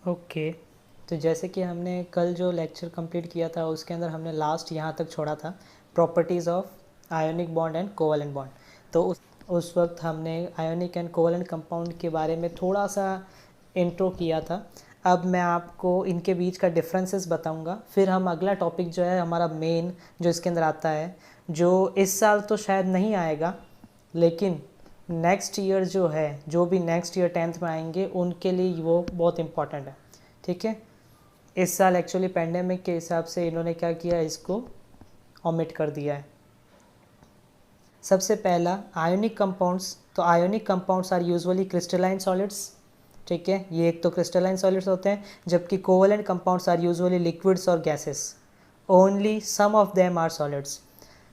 Okay, तो जैसे कि हमने कल जो लेक्चर कंप्लीट किया था उसके अंदर हमने लास्ट यहाँ तक छोड़ा था, properties of ionic bond and covalent bond. तो उस वक्त हमने आयोनिक एंड कोवलेंट कंपाउंड के बारे में थोड़ा सा इंट्रो किया था। अब मैं आपको इनके बीच का डिफरेंसेस बताऊंगा, फिर हम अगला टॉपिक जो है हमारा मेन जो इसके अंदर आता है, जो इस साल तो शायद नहीं आएगा, लेकिन नेक्स्ट ईयर जो है, जो भी नेक्स्ट ईयर 10th में आएंगे उनके लिए वो बहुत इम्पॉर्टेंट है। ठीक है, इस साल एक्चुअली पेंडेमिक के हिसाब से इन्होंने क्या किया, इसको ओमिट कर दिया है। सबसे पहला आयोनिक कंपाउंड्स, तो ionic compounds are usually crystalline solids. ठीक है, ये एक तो क्रिस्टलाइन सॉलिड्स होते हैं, जबकि covalent compounds are usually liquids और gases. Only some of them are solids.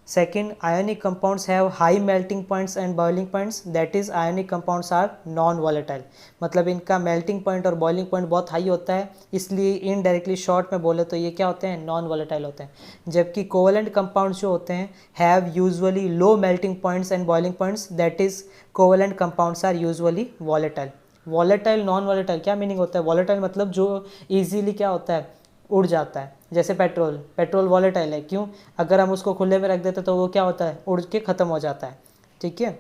Second, ionic compounds have high melting points and boiling points, that is ionic compounds are non-volatile। मतलब इनका melting point और boiling point बहुत high होता है, इसलिए indirectly short में बोले तो ये क्या होते हैं, नॉन वॉलेटाइल होते हैं। जबकि कोवलेंट कंपाउंड्स जो होते हैं have usually low melting points and boiling points, that is covalent compounds are usually volatile. Volatile, non volatile क्या मीनिंग होता है? वॉलेटाइल मतलब जो ईजीली क्या होता है, उड़ जाता है। जैसे पेट्रोल वॉलेटाइल है, क्यों? अगर हम उसको खुले में रख देते तो वो क्या होता है, उड़ के ख़त्म हो जाता है। ठीक है,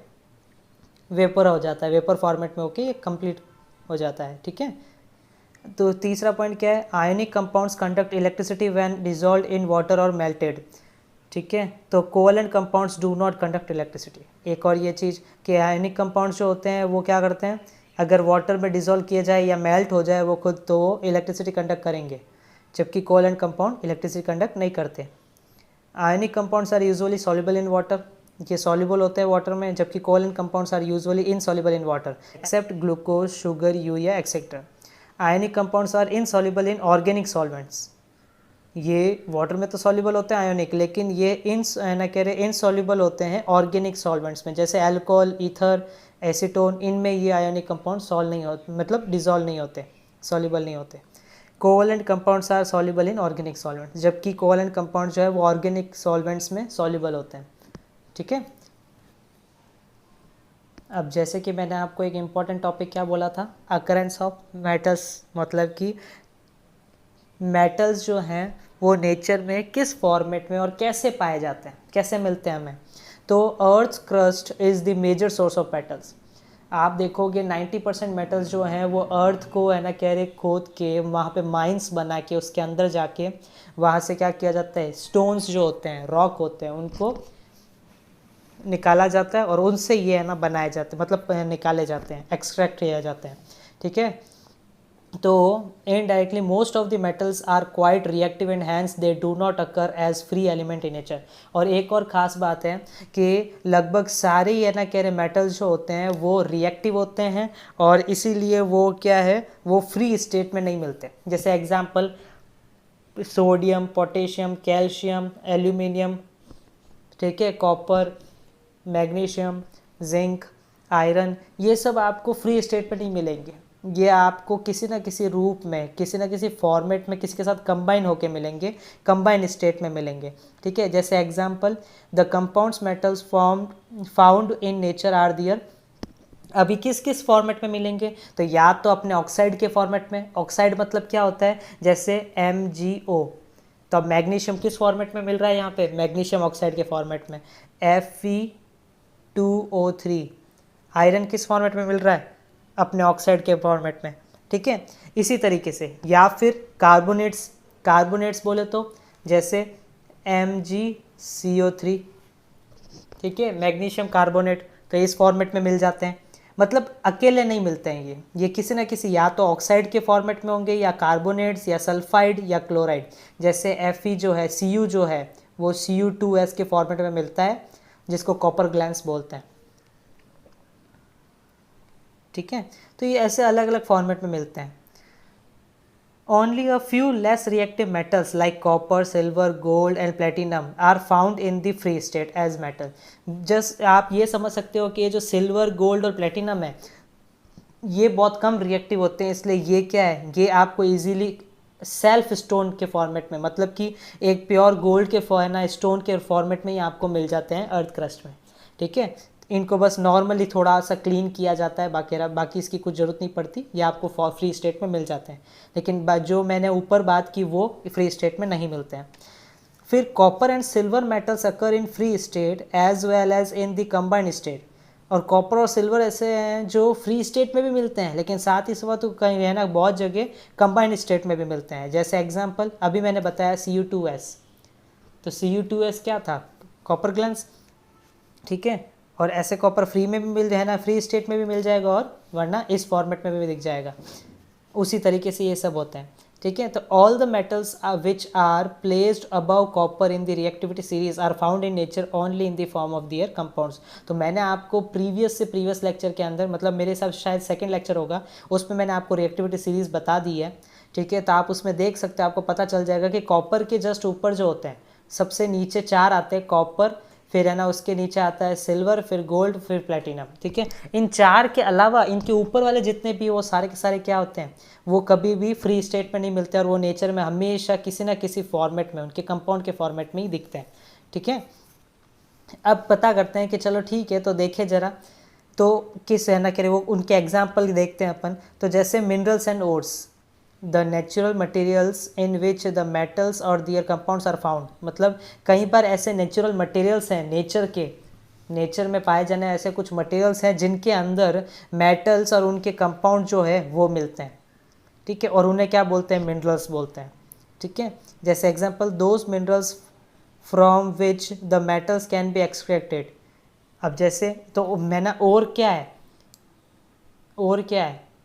वेपर हो जाता है, वेपर फॉर्मेट में होके ये कंप्लीट हो जाता है। ठीक है, तो तीसरा पॉइंट क्या है, ionic compounds conduct electricity when dissolved in water और मेल्टेड। ठीक है, तो covalent compounds do not conduct electricity. एक और ये चीज़ कि आयनिक कंपाउंड्स जो होते हैं वो क्या करते हैं, अगर वाटर में डिजॉल्व किया जाए या मेल्ट हो जाए वो खुद, तो वो इलेक्ट्रिसिटी कंडक्ट करेंगे, जबकि कोवलेंट कंपाउंड इलेक्ट्रिसिटी कंडक्ट नहीं करते। Ionic compounds are usually soluble in water, ये सॉल्युबल होते हैं वाटर में, जबकि covalent compounds are usually insoluble in water except glucose, sugar, urea etcetera. Ionic compounds are insoluble in organic solvents, ये water में तो सॉल्युबल होते हैं आयोनिक, लेकिन ये इनसॉल्युबल होते हैं ऑर्गेनिक सॉल्वेंट्स में, जैसे अल्कोहल, ईथर, एसीटोन, इनमें ये आयोनिक कंपाउंड सॉल्व नहीं होते, मतलब डिजॉल्व नहीं होते, सॉल्युबल नहीं होते। Covalent compounds are soluble in organic solvents, जबकि कोवलेंट कंपाउंड जो है वो ऑर्गेनिक सॉल्वेंट्स में सॉल्युबल होते हैं। ठीक है, अब जैसे कि मैंने आपको एक इम्पॉर्टेंट टॉपिक क्या बोला था, अकरेंस ऑफ मेटल्स, मतलब कि मेटल्स जो हैं वो नेचर में किस फॉर्मेट में और कैसे पाए जाते हैं, कैसे मिलते हैं हमें। तो earth crust is the major source of metals. आप देखोगे 90% मेटल्स जो हैं वो अर्थ को है ना कह रहे खोद के वहाँ पे माइंस बना के उसके अंदर जाके वहाँ से क्या किया जाता है, स्टोन्स जो होते हैं, रॉक होते हैं, उनको निकाला जाता है और उनसे ये है ना बनाए जाते हैं, मतलब निकाले जाते हैं, एक्सट्रैक्ट किया जाते हैं। ठीक है, तो indirectly most of the metals are quite reactive and hence they do not occur as free element in nature. और एक और ख़ास बात है कि लगभग सारे ये ना कह रहे मेटल्स जो होते हैं वो रिएक्टिव होते हैं और इसीलिए वो क्या है, वो फ्री स्टेट में नहीं मिलते। जैसे example sodium, potassium, calcium, aluminium, ठीक है, कॉपर, मैग्नीशियम, जिंक, आयरन, ये सब आपको फ्री स्टेट में नहीं मिलेंगे, ये आपको किसी ना किसी रूप में, किसी ना किसी फॉर्मेट में किसी के साथ कंबाइन होके मिलेंगे, कंबाइन स्टेट में मिलेंगे। ठीक है, जैसे example the compounds metals found in nature are there. अभी किस किस फॉर्मेट में मिलेंगे, तो या तो अपने ऑक्साइड के फॉर्मेट में, ऑक्साइड मतलब क्या होता है, जैसे MgO, तो अब मैग्नीशियम किस फॉर्मेट में मिल रहा है यहाँ पे, मैग्नीशियम ऑक्साइड के फॉर्मेट में, Fe2O3। आयरन किस फॉर्मेट में मिल रहा है, अपने ऑक्साइड के फॉर्मेट में। ठीक है, इसी तरीके से, या फिर कार्बोनेट्स, कार्बोनेट्स बोले तो जैसे MgCO3, ठीक है, मैग्नीशियम कार्बोनेट, तो इस फॉर्मेट में मिल जाते हैं। मतलब अकेले नहीं मिलते हैं ये किसी ना किसी या तो ऑक्साइड के फॉर्मेट में होंगे, या कार्बोनेट्स, या सल्फाइड, या क्लोराइड। जैसे Fe जो है, Cu जो है वो Cu2S के फॉर्मेट में मिलता है, जिसको कॉपर ग्लैंस बोलते हैं। ठीक है, तो ये ऐसे अलग अलग फॉर्मेट में मिलते हैं। Only a few less reactive metals like copper, silver, gold and platinum are found in the free state as metal। Just आप ये समझ सकते हो कि ये जो सिल्वर, गोल्ड और प्लेटिनम है ये बहुत कम रिएक्टिव होते हैं, इसलिए ये क्या है, ये आपको इजीली सेल्फ स्टोन के फॉर्मेट में, मतलब कि एक प्योर गोल्ड के ना स्टोन के फॉर्मेट में ही आपको मिल जाते हैं अर्थ क्रस्ट में। ठीक है, इनको बस नॉर्मली थोड़ा सा क्लीन किया जाता है, बाकी इसकी कुछ ज़रूरत नहीं पड़ती, ये आपको फ्री स्टेट में मिल जाते हैं। लेकिन जो मैंने ऊपर बात की वो फ्री स्टेट में नहीं मिलते हैं। फिर copper and silver metals occur in free state as well as in the combined state. और कॉपर और सिल्वर ऐसे हैं जो फ्री स्टेट में भी मिलते हैं, लेकिन साथ ही साथ तो कहीं है ना बहुत जगह कंबाइंड स्टेट में भी मिलते हैं। जैसे एग्जांपल अभी मैंने बताया Cu2s, तो Cu2s क्या था, कॉपर ग्लैंस, ठीक है। और ऐसे कॉपर फ्री में भी मिल जाए ना, फ्री स्टेट में भी मिल जाएगा, और वरना इस फॉर्मेट में भी दिख जाएगा। उसी तरीके से ये सब होते हैं, ठीक है। तो all the metals which are placed above copper in the reactivity series are found in nature only in the form of their compounds. तो मैंने आपको प्रीवियस लेक्चर के अंदर, मतलब मेरे हिसाब से शायद सेकंड लेक्चर होगा, उसमें मैंने आपको रिएक्टिविटी सीरीज बता दी है, ठीक है। तो आप उसमें देख सकते हैं, आपको पता चल जाएगा कि कॉपर के जस्ट ऊपर जो होते हैं, सबसे नीचे 4 आते हैं, कॉपर, फिर है ना उसके नीचे आता है सिल्वर, फिर गोल्ड, फिर प्लेटिनम, ठीक है। इन 4 के अलावा इनके ऊपर वाले जितने भी वो सारे के सारे क्या होते हैं, वो कभी भी फ्री स्टेट में नहीं मिलते, और वो नेचर में हमेशा किसी ना किसी फॉर्मेट में, उनके कंपाउंड के फॉर्मेट में ही दिखते हैं, ठीक है। अब पता करते हैं कि चलो ठीक है, तो देखें ज़रा, तो किस है ना कह रहे वो उनके एग्जाम्पल देखते हैं अपन। तो जैसे minerals and ores, the natural materials in which the metals और दियर कंपाउंड्स आर फाउंड। मतलब कई बार ऐसे नेचुरल मटेरियल्स हैं, नेचर में पाए जाने ऐसे कुछ मटेरियल्स हैं जिनके अंदर मेटल्स और उनके कंपाउंड जो है वो मिलते हैं, ठीक है, और उन्हें क्या बोलते हैं, मिनरल्स बोलते हैं, ठीक है। जैसे example those minerals from which the metals can be extracted. अब जैसे तो मैं ना, और क्या है,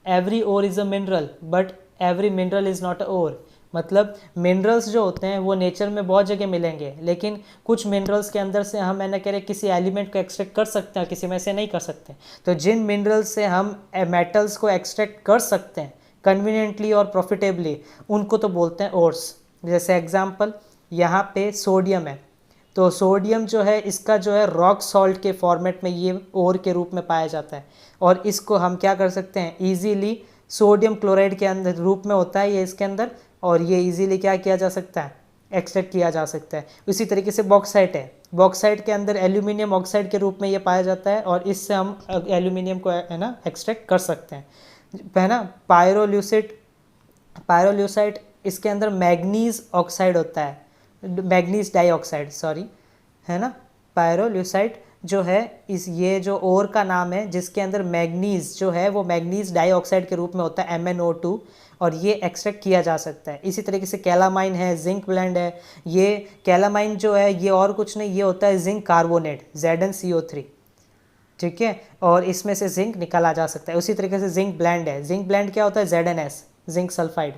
every ore is a mineral but every mineral is not a ore. मतलब मिनरल्स जो होते हैं वो नेचर में बहुत जगह मिलेंगे, लेकिन कुछ मिनरल्स के अंदर से हम है ना कह रहे किसी एलिमेंट को एक्सट्रैक्ट कर सकते हैं, किसी में से नहीं कर सकते। तो जिन मिनरल्स से हम मेटल्स को एक्सट्रैक्ट कर सकते हैं कन्वीनियंटली और प्रॉफिटेबली, उनको तो बोलते हैं ओर्स। जैसे एग्जांपल यहाँ पे सोडियम है, तो सोडियम जो है इसका जो है रॉक सॉल्ट के फॉर्मेट में ये ओर के रूप में पाया जाता है, और इसको हम क्या कर सकते हैं, इजीली सोडियम क्लोराइड के अंदर रूप में होता है ये इसके अंदर, और ये इजीली क्या किया जा सकता है, एक्सट्रैक्ट किया जा सकता है। उसी तरीके से बॉक्साइट है, बॉक्साइट के अंदर एल्यूमिनियम ऑक्साइड के रूप में ये पाया जाता है, और इससे हम एल्यूमिनियम को है ना एक्सट्रैक्ट कर सकते हैं, है ना। पायरोल्यूसाइट इसके अंदर मैग्नीज ऑक्साइड होता है, मैग्नीज डाइऑक्साइड सॉरी, है ना। पायरोल्यूसाइट जो है ये जो ओर का नाम है जिसके अंदर मैग्नीज जो है वो मैग्नीज डाइऑक्साइड के रूप में होता है MnO2, और ये एक्सट्रैक्ट किया जा सकता है। इसी तरीके से कैलामाइन है, जिंक ब्लेंड है, ये कैलामाइन जो है ये और कुछ नहीं, ये होता है जिंक कार्बोनेट ZnCO3, ठीक है, और इसमें से जिंक निकाला जा सकता है। उसी तरीके से जिंक ब्लेंड है, जिंक ब्लेंड क्या होता है, ZnS, जिंक सल्फाइड।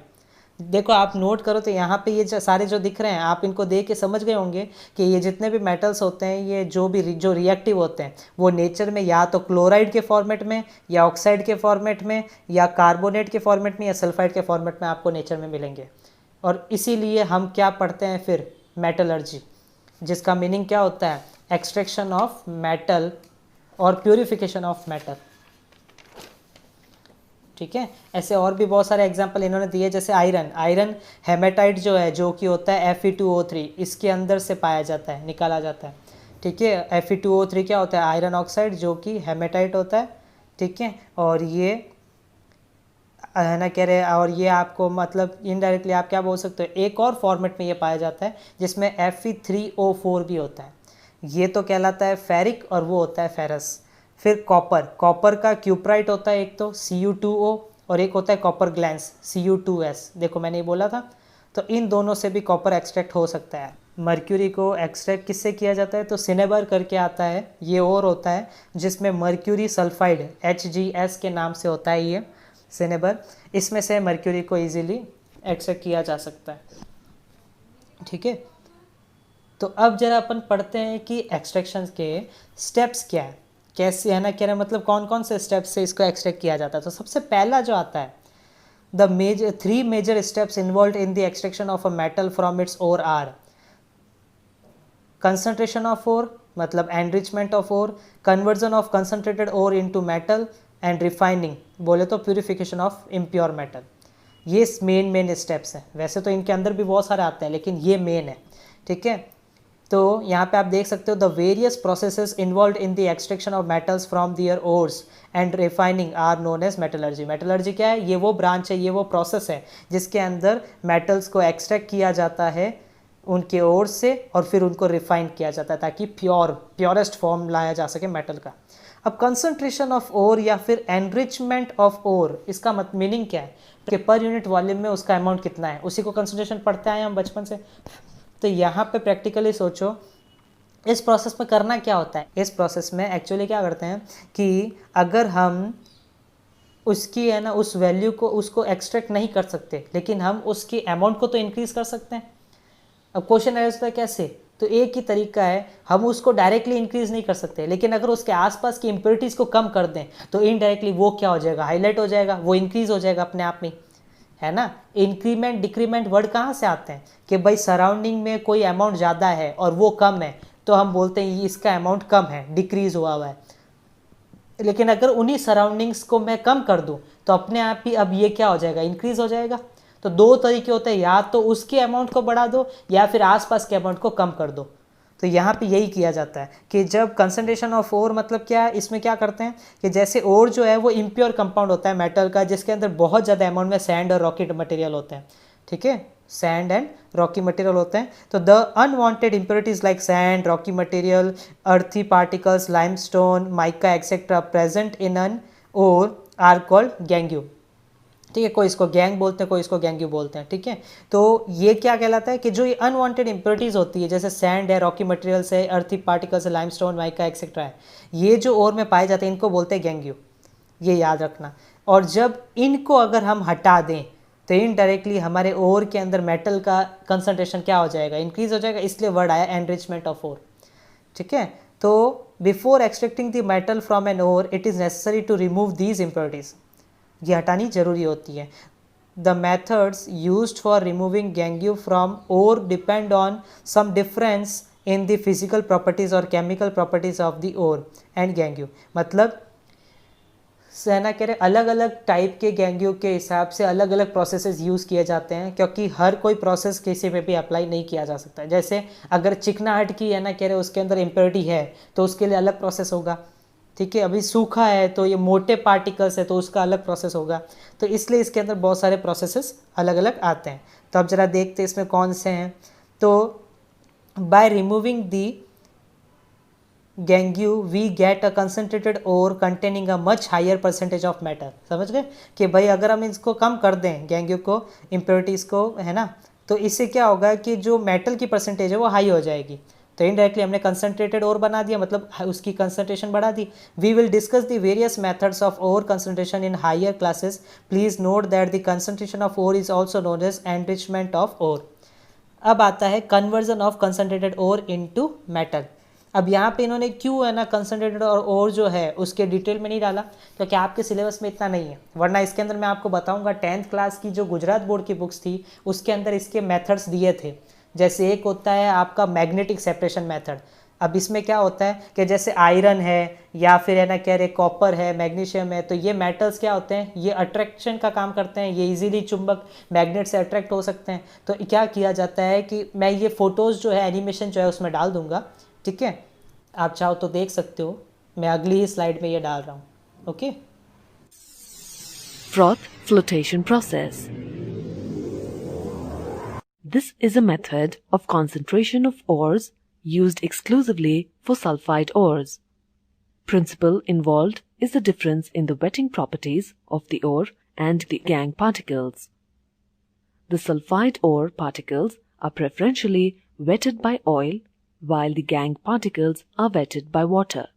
देखो आप नोट करो तो यहाँ पे ये सारे जो दिख रहे हैं आप इनको देख के समझ गए होंगे कि ये जितने भी मेटल्स होते हैं, ये जो रिएक्टिव होते हैं वो नेचर में या तो क्लोराइड के फॉर्मेट में, या ऑक्साइड के फॉर्मेट में, या कार्बोनेट के फॉर्मेट में, या सल्फाइड के फॉर्मेट में आपको नेचर में मिलेंगे। और इसीलिए हम क्या पढ़ते हैं फिर, मेटलर्जी, जिसका मीनिंग क्या होता है, एक्सट्रैक्शन ऑफ मेटल और प्यूरिफिकेशन ऑफ मेटल, ठीक है। ऐसे और भी बहुत सारे एग्जांपल इन्होंने दिए, जैसे आयरन हेमेटाइट जो है, जो कि होता है Fe2O3, इसके अंदर से पाया जाता है, निकाला जाता है, ठीक है। Fe2O3 क्या होता है, आयरन ऑक्साइड जो कि हेमेटाइट होता है, ठीक है। और ये है ना कह रहे, और ये आपको मतलब इनडायरेक्टली आप क्या बोल सकते हो, एक और फॉर्मेट में ये पाया जाता है जिसमें Fe3O4 भी होता है, ये तो कहलाता है फेरिक और वो होता है फेरस। फिर कॉपर का क्यूप्राइट होता है एक तो Cu2O, और एक होता है कॉपर ग्लैंस Cu2s, देखो मैंने ये बोला था। तो इन दोनों से भी कॉपर एक्सट्रैक्ट हो सकता है। मर्क्यूरी को एक्सट्रैक्ट किससे किया जाता है, तो सिनेबर करके आता है, ये और होता है जिसमें मर्क्यूरी सल्फाइड HgS के नाम से होता है ये सिनेबर, इसमें से मर्क्यूरी को इजीली एक्सट्रैक्ट किया जा सकता है, ठीक है। तो अब जरा अपन पढ़ते हैं कि एक्सट्रैक्शन के स्टेप्स क्या है, कैसे है ना कह रहे मतलब कौन कौन से स्टेप्स से इसको एक्सट्रैक्ट किया जाता है। तो सबसे पहला जो आता है, the 3 major steps involve in the extraction of a metal from its ore are concentration of ore, मतलब enrichment of ore, conversion of concentrated ore into metal, and refining, बोले तो प्यूरिफिकेशन ऑफ इम्प्योर मेटल। ये main steps हैं, वैसे तो इनके अंदर भी बहुत सारे आते हैं लेकिन ये मेन है, ठीक है। तो यहाँ पे आप देख सकते हो the various processes involved in the extraction of metals from their ores and refining are known as metallurgy. Metallurgy क्या है? ये वो ब्रांच है, ये वो प्रोसेस है जिसके अंदर मेटल्स को एक्सट्रैक्ट किया जाता है उनके ओर्स से और फिर उनको रिफाइन किया जाता है ताकि प्योरेस्ट फॉर्म लाया जा सके मेटल का। अब कंसंट्रेशन ऑफ ओर या फिर एनरिचमेंट ऑफ ओर, इसका मीनिंग क्या है कि पर यूनिट वॉल्यूम में उसका अमाउंट कितना है, उसी को कंसंट्रेशन पढ़ते आए हम बचपन से। तो यहाँ पे प्रैक्टिकली सोचो इस प्रोसेस में करना क्या होता है। इस प्रोसेस में एक्चुअली क्या करते हैं कि अगर हम उसकी है ना उस वैल्यू को उसको एक्सट्रैक्ट नहीं कर सकते, लेकिन हम उसकी अमाउंट को तो इंक्रीज कर सकते हैं। अब क्वेश्चन है उसका कैसे? तो एक ही तरीका है, हम उसको डायरेक्टली इंक्रीज नहीं कर सकते, लेकिन अगर उसके आसपास की इंप्योरिटीज़ को कम कर दें तो इनडायरेक्टली वो क्या हो जाएगा? हाईलाइट हो जाएगा, वो इंक्रीज हो जाएगा अपने आप में, है ना। इंक्रीमेंट डिक्रीमेंट वर्ड कहाँ से आते हैं कि भाई सराउंडिंग में कोई अमाउंट ज़्यादा है और वो कम है तो हम बोलते हैं इसका अमाउंट कम है, डिक्रीज हुआ है। लेकिन अगर उन्हीं सराउंडिंग्स को मैं कम कर दूं तो अपने आप ही अब ये क्या हो जाएगा? इंक्रीज हो जाएगा। तो दो तरीके होते हैं, या तो उसके अमाउंट को बढ़ा दो या फिर आसपास के अमाउंट को कम कर दो। तो यहाँ पे यही किया जाता है कि जब कंसंट्रेशन ऑफ ओर मतलब क्या है, इसमें क्या करते हैं कि जैसे ओर जो है वो इम्प्योर कंपाउंड होता है मेटल का, जिसके अंदर बहुत ज़्यादा अमाउंट में सैंड और रॉकी मटेरियल होते हैं, ठीक है, सैंड एंड रॉकी मटेरियल होते हैं। तो the unwanted impurities like sand, rocky material, earthy particles, limestone, mica etcetera present in an ore are called gangue, ठीक है। कोई इसको गैंग बोलते हैं, कोई इसको गैंग्यू बोलते हैं, ठीक है। तो ये क्या कहलाता है कि जो ये अनवांटेड इंप्योरिटीज होती है जैसे सैंड है, रॉकी मटेरियल्स है, अर्थी पार्टिकल्स है, लाइमस्टोन, माइका एक्सेट्रा है, ये जो ओर में पाए जाते हैं इनको बोलते हैं गैंग्यू, ये याद रखना। और जब इनको अगर हम हटा दें तो इनडायरेक्टली हमारे ओर के अंदर मेटल का कंसंट्रेशन क्या हो जाएगा? इंक्रीज हो जाएगा, इसलिए वर्ड आया एनरिचमेंट ऑफ ओर, ठीक है। तो before extracting the metal from an ore it is necessary to remove these impurities, ये हटानी जरूरी होती है। The methods used for removing gangue from ore depend on some difference in the physical properties और chemical properties of the ore and gangue. मतलब सहना कह रहे अलग अलग टाइप के गैंग्यू के हिसाब से अलग अलग प्रोसेसेस यूज़ किए जाते हैं, क्योंकि हर कोई प्रोसेस किसी पे भी अप्लाई नहीं किया जा सकता। जैसे अगर चिकनाहट की है ना कह रहे उसके अंदर इम्प्योरिटी है तो उसके लिए अलग प्रोसेस होगा, ठीक है। अभी सूखा है तो ये मोटे पार्टिकल्स है तो उसका अलग प्रोसेस होगा। तो इसलिए इसके अंदर बहुत सारे प्रोसेसेस अलग अलग आते हैं। तो अब ज़रा देखते हैं इसमें कौन से हैं। तो by removing the gangue we get a concentrated ore containing a much higher percentage of matter. समझ गए कि भाई अगर हम इसको कम कर दें गैंग्यू को, इम्प्योरिटीज़ को, है ना, तो इससे क्या होगा कि जो मेटल की परसेंटेज है वो हाई हो जाएगी। तो इनडायरेक्टली हमने कंसनट्रेटेड ओर बना दिया, मतलब उसकी कंसनट्रेशन बढ़ा दी। We will discuss the various methods of ore concentration in higher classes. Please note that the concentration of ore is also known as enrichment of ore. अब आता है conversion of concentrated ore into metal. अब यहाँ पे इन्होंने क्यों है ना कंसनट्रेटेड और ओर जो है उसके डिटेल में नहीं डाला, क्योंकि आपके सिलेबस में इतना नहीं है, वरना इसके अंदर मैं आपको बताऊंगा 10th क्लास की जो गुजरात बोर्ड की बुक्स थी उसके अंदर इसके मेथड्स दिए थे। जैसे एक होता है आपका मैग्नेटिक सेपरेशन मेथड। अब इसमें क्या होता है कि जैसे आयरन है या फिर है ना कह रहे कॉपर है, मैग्नीशियम है, तो ये मेटल्स क्या होते हैं, ये अट्रैक्शन का काम करते हैं, ये इजीली चुंबक मैग्नेट से अट्रैक्ट हो सकते हैं। तो क्या किया जाता है कि मैं ये फ़ोटोज़ जो है एनिमेशन जो है उसमें डाल दूंगा, ठीक है, आप चाहो तो देख सकते हो, मैं अगली स्लाइड में ये डाल रहा हूँ, okay. Froth flotation process. This is a method of concentration of ores used exclusively for sulfide ores. Principle involved is the difference in the wetting properties of the ore and the gangue particles. The sulfide ore particles are preferentially wetted by oil, while the gangue particles are wetted by water.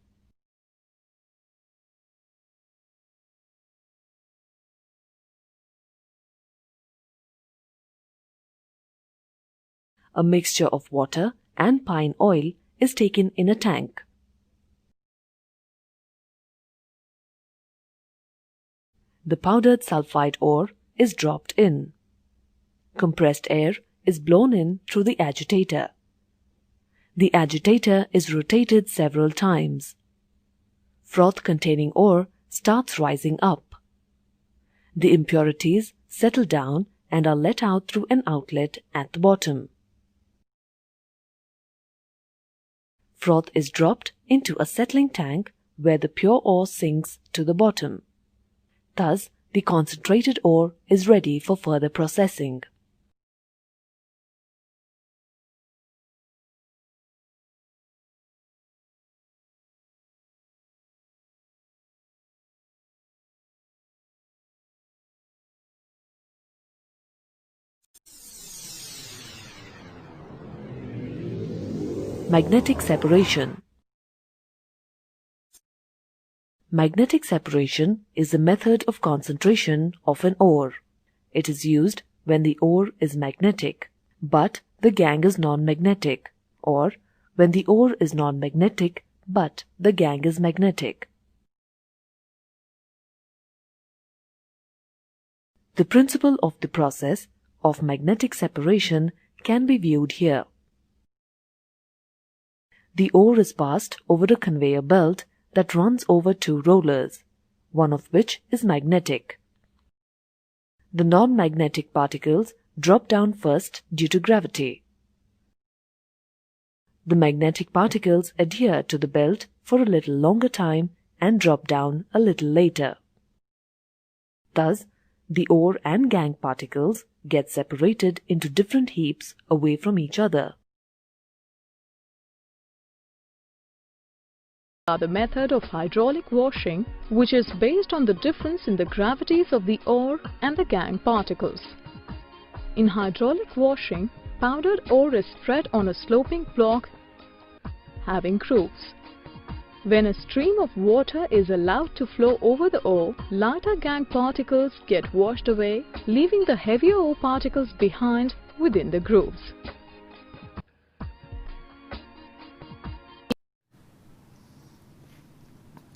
A mixture of water and pine oil is taken in a tank. The powdered sulfide ore is dropped in. Compressed air is blown in through the agitator. The agitator is rotated several times. Froth containing ore starts rising up. The impurities settle down and are let out through an outlet at the bottom. froth is dropped into a settling tank where the pure ore sinks to the bottom. Thus, the concentrated ore is ready for further processing. Magnetic separation. Magnetic separation is the method of concentration of an ore. It is used when the ore is magnetic, but the gangue is non-magnetic, or when the ore is non-magnetic, but the gangue is magnetic. The principle of the process of magnetic separation can be viewed here. The ore is passed over a conveyor belt that runs over two rollers, one of which is magnetic. The non-magnetic particles drop down first due to gravity. The magnetic particles adhere to the belt for a little longer time and drop down a little later. Thus, the ore and gangue particles get separated into different heaps away from each other. The method of hydraulic washing, which is based on the difference in the gravities of the ore and the gangue particles. In hydraulic washing, powdered ore is spread on a sloping block having grooves. When a stream of water is allowed to flow over the ore, lighter gangue particles get washed away, leaving the heavier ore particles behind within the grooves.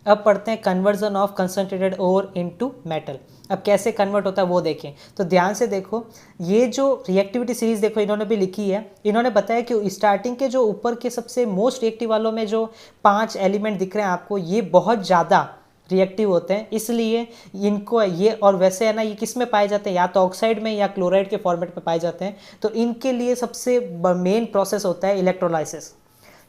अब पढ़ते हैं conversion of concentrated ore into metal. अब कैसे convert होता है वो देखें। तो ध्यान से देखो, ये जो रिएक्टिविटी सीरीज देखो इन्होंने भी लिखी है। इन्होंने बताया कि स्टार्टिंग के जो ऊपर के सबसे मोस्ट रिएक्टिव वालों में जो 5 एलिमेंट दिख रहे हैं आपको, ये बहुत ज़्यादा रिएक्टिव होते हैं, इसलिए इनको ये, और वैसे है ना, ये किस में पाए जाते हैं, या तो ऑक्साइड में या क्लोराइड के फॉर्मेट में पाए जाते हैं। तो इनके लिए सबसे मेन प्रोसेस होता है इलेक्ट्रोलाइसिस,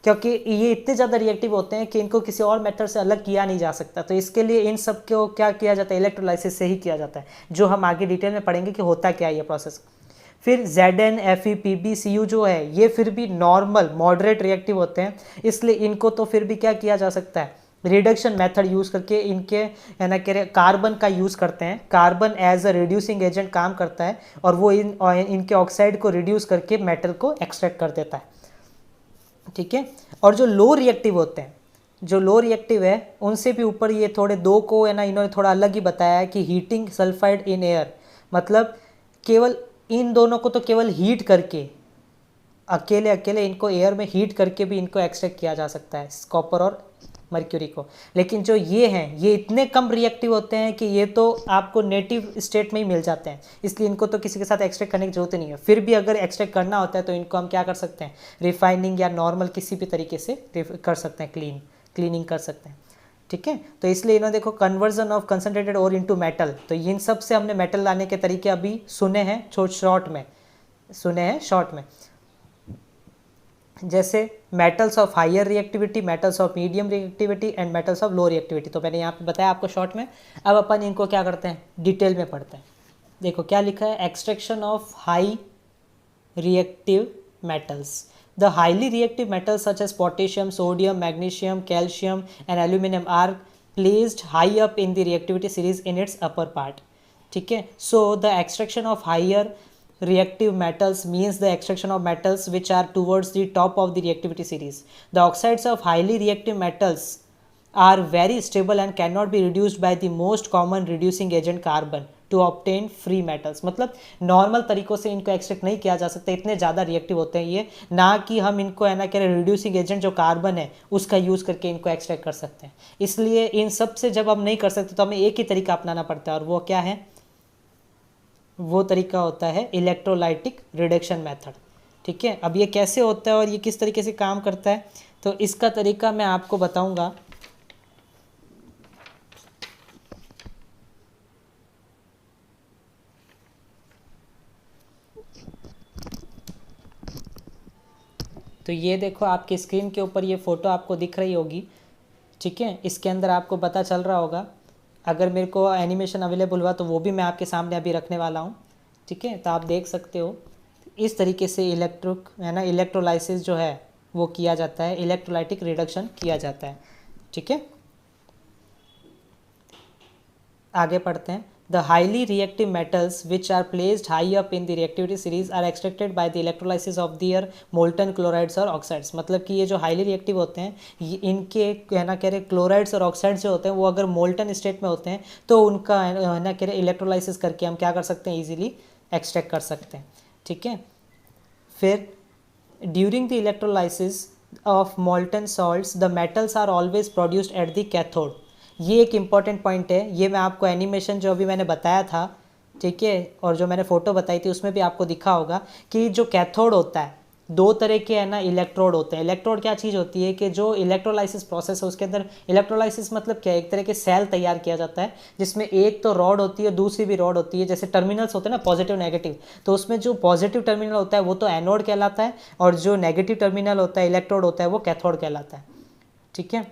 क्योंकि ये इतने ज़्यादा रिएक्टिव होते हैं कि इनको किसी और मेथड से अलग किया नहीं जा सकता। तो इसके लिए इन सब को क्या किया जाता है, इलेक्ट्रोलाइसिस से ही किया जाता है, जो हम आगे डिटेल में पढ़ेंगे कि होता क्या है ये प्रोसेस। फिर Zn, Fe, Pb, Cu जो है ये फिर भी नॉर्मल मॉडरेट रिएक्टिव होते हैं, इसलिए इनको तो फिर भी क्या किया जा सकता है, रिडक्शन मेथड यूज़ करके इनके, है ना, कह कार्बन का यूज़ करते हैं। Carbon as a reducing agent काम करता है और वो इनके ऑक्साइड को रिड्यूस करके मेटल को एक्सट्रैक्ट कर देता है। ठीक है। और जो लो रिएक्टिव होते हैं, जो लो रिएक्टिव है उनसे भी ऊपर ये थोड़े दो को, है ना, इन्होंने थोड़ा अलग ही बताया है कि हीटिंग सल्फाइड इन एयर, मतलब केवल इन दोनों को तो केवल हीट करके, अकेले अकेले इनको एयर में हीट करके भी इनको एक्सट्रैक्ट किया जा सकता है, कॉपर और मर्क्यूरी को। लेकिन जो ये हैं ये इतने कम रिएक्टिव होते हैं कि ये तो आपको नेटिव स्टेट में ही मिल जाते हैं, इसलिए इनको तो किसी के साथ एक्सट्रैक्ट करने की जरूरत नहीं है। फिर भी अगर एक्सट्रैक्ट करना होता है तो इनको हम क्या कर सकते हैं, रिफाइनिंग या नॉर्मल किसी भी तरीके से कर सकते हैं, क्लीनिंग कर सकते हैं। ठीक है। तो इसलिए इन्होंने देखो conversion of concentrated ore into metal, तो इन सब से हमने मेटल लाने के तरीके अभी सुने हैं, शॉर्ट में। जैसे metals of higher reactivity, metals of medium reactivity and metals of low reactivity, तो मैंने यहाँ पे बताया आपको शॉर्ट में। अब अपन इनको क्या करते हैं, डिटेल में पढ़ते हैं। देखो क्या लिखा है, extraction of high reactive metals. The highly reactive metals such as potassium, sodium, magnesium, calcium and aluminium are placed high up in the reactivity series in its upper part. ठीक है। So the extraction of higher reactive metals means the extraction of metals which are towards the top of the reactivity series. The oxides of highly reactive metals are very stable and cannot be reduced by the most common reducing agent carbon to obtain free metals. मतलब normal तरीक़ों से इनको extract नहीं किया जा सकता, इतने ज़्यादा रिएक्टिव होते हैं ये, ना कि हम इनको, है ना, कह रहे रिड्यूसिंग एजेंट जो कार्बन है उसका यूज़ करके इनको एक्सट्रैक्ट कर सकते हैं। इसलिए इन सब से जब हम नहीं कर सकते तो हमें एक ही तरीका अपनाना पड़ता है, और वो क्या है, वो तरीका होता है इलेक्ट्रोलाइटिक रिडक्शन मेथड। ठीक है। अब ये कैसे होता है और ये किस तरीके से काम करता है, तो इसका तरीका मैं आपको बताऊंगा। तो ये देखो आपकी स्क्रीन के ऊपर ये फ़ोटो आपको दिख रही होगी, ठीक है। इसके अंदर आपको पता चल रहा होगा, अगर मेरे को एनिमेशन अवेलेबल हुआ तो वो भी मैं आपके सामने अभी रखने वाला हूँ, ठीक है। तो आप देख सकते हो इस तरीके से इलेक्ट्रोलाइसिस जो है वो किया जाता है, इलेक्ट्रोलाइटिक रिडक्शन किया जाता है, ठीक है। आगे पढ़ते हैं। The highly reactive metals which are placed high up in the reactivity series are extracted by the electrolysis of their molten chlorides और ऑक्साइड्स। मतलब कि ये जो हाईली रिएक्टिव होते हैं, ये इनके कहना कह रहे क्लोराइड्स और ऑक्साइड्स जो होते हैं वो अगर मोल्टन स्टेट में होते हैं तो उनका है ना कह रहे इलेक्ट्रोलाइसिस करके हम क्या कर सकते हैं, ईजिली एक्सट्रैक्ट कर सकते हैं, ठीक है। फिर during the electrolysis of molten salts the metals are always produced at the cathode. ये एक इम्पॉर्टेंट पॉइंट है, ये मैं आपको एनिमेशन जो अभी मैंने बताया था, ठीक है, और जो मैंने फ़ोटो बताई थी उसमें भी आपको दिखा होगा कि जो कैथोड होता है, दो तरह के है ना इलेक्ट्रोड होते हैं। इलेक्ट्रोड क्या चीज़ होती है कि जो इलेक्ट्रोलाइसिस प्रोसेस है उसके अंदर, इलेक्ट्रोलाइसिस मतलब क्या है, एक तरह के सेल तैयार किया जाता है जिसमें एक तो रॉड होती है, दूसरी भी रॉड होती है, जैसे टर्मिनल्स होते हैं ना पॉजिटिव नेगेटिव, तो उसमें जो पॉजिटिव टर्मिनल होता है वो तो एनोड कहलाता है और जो नेगेटिव टर्मिनल होता है इलेक्ट्रोड होता है वो कैथोड कहलाता है, ठीक है।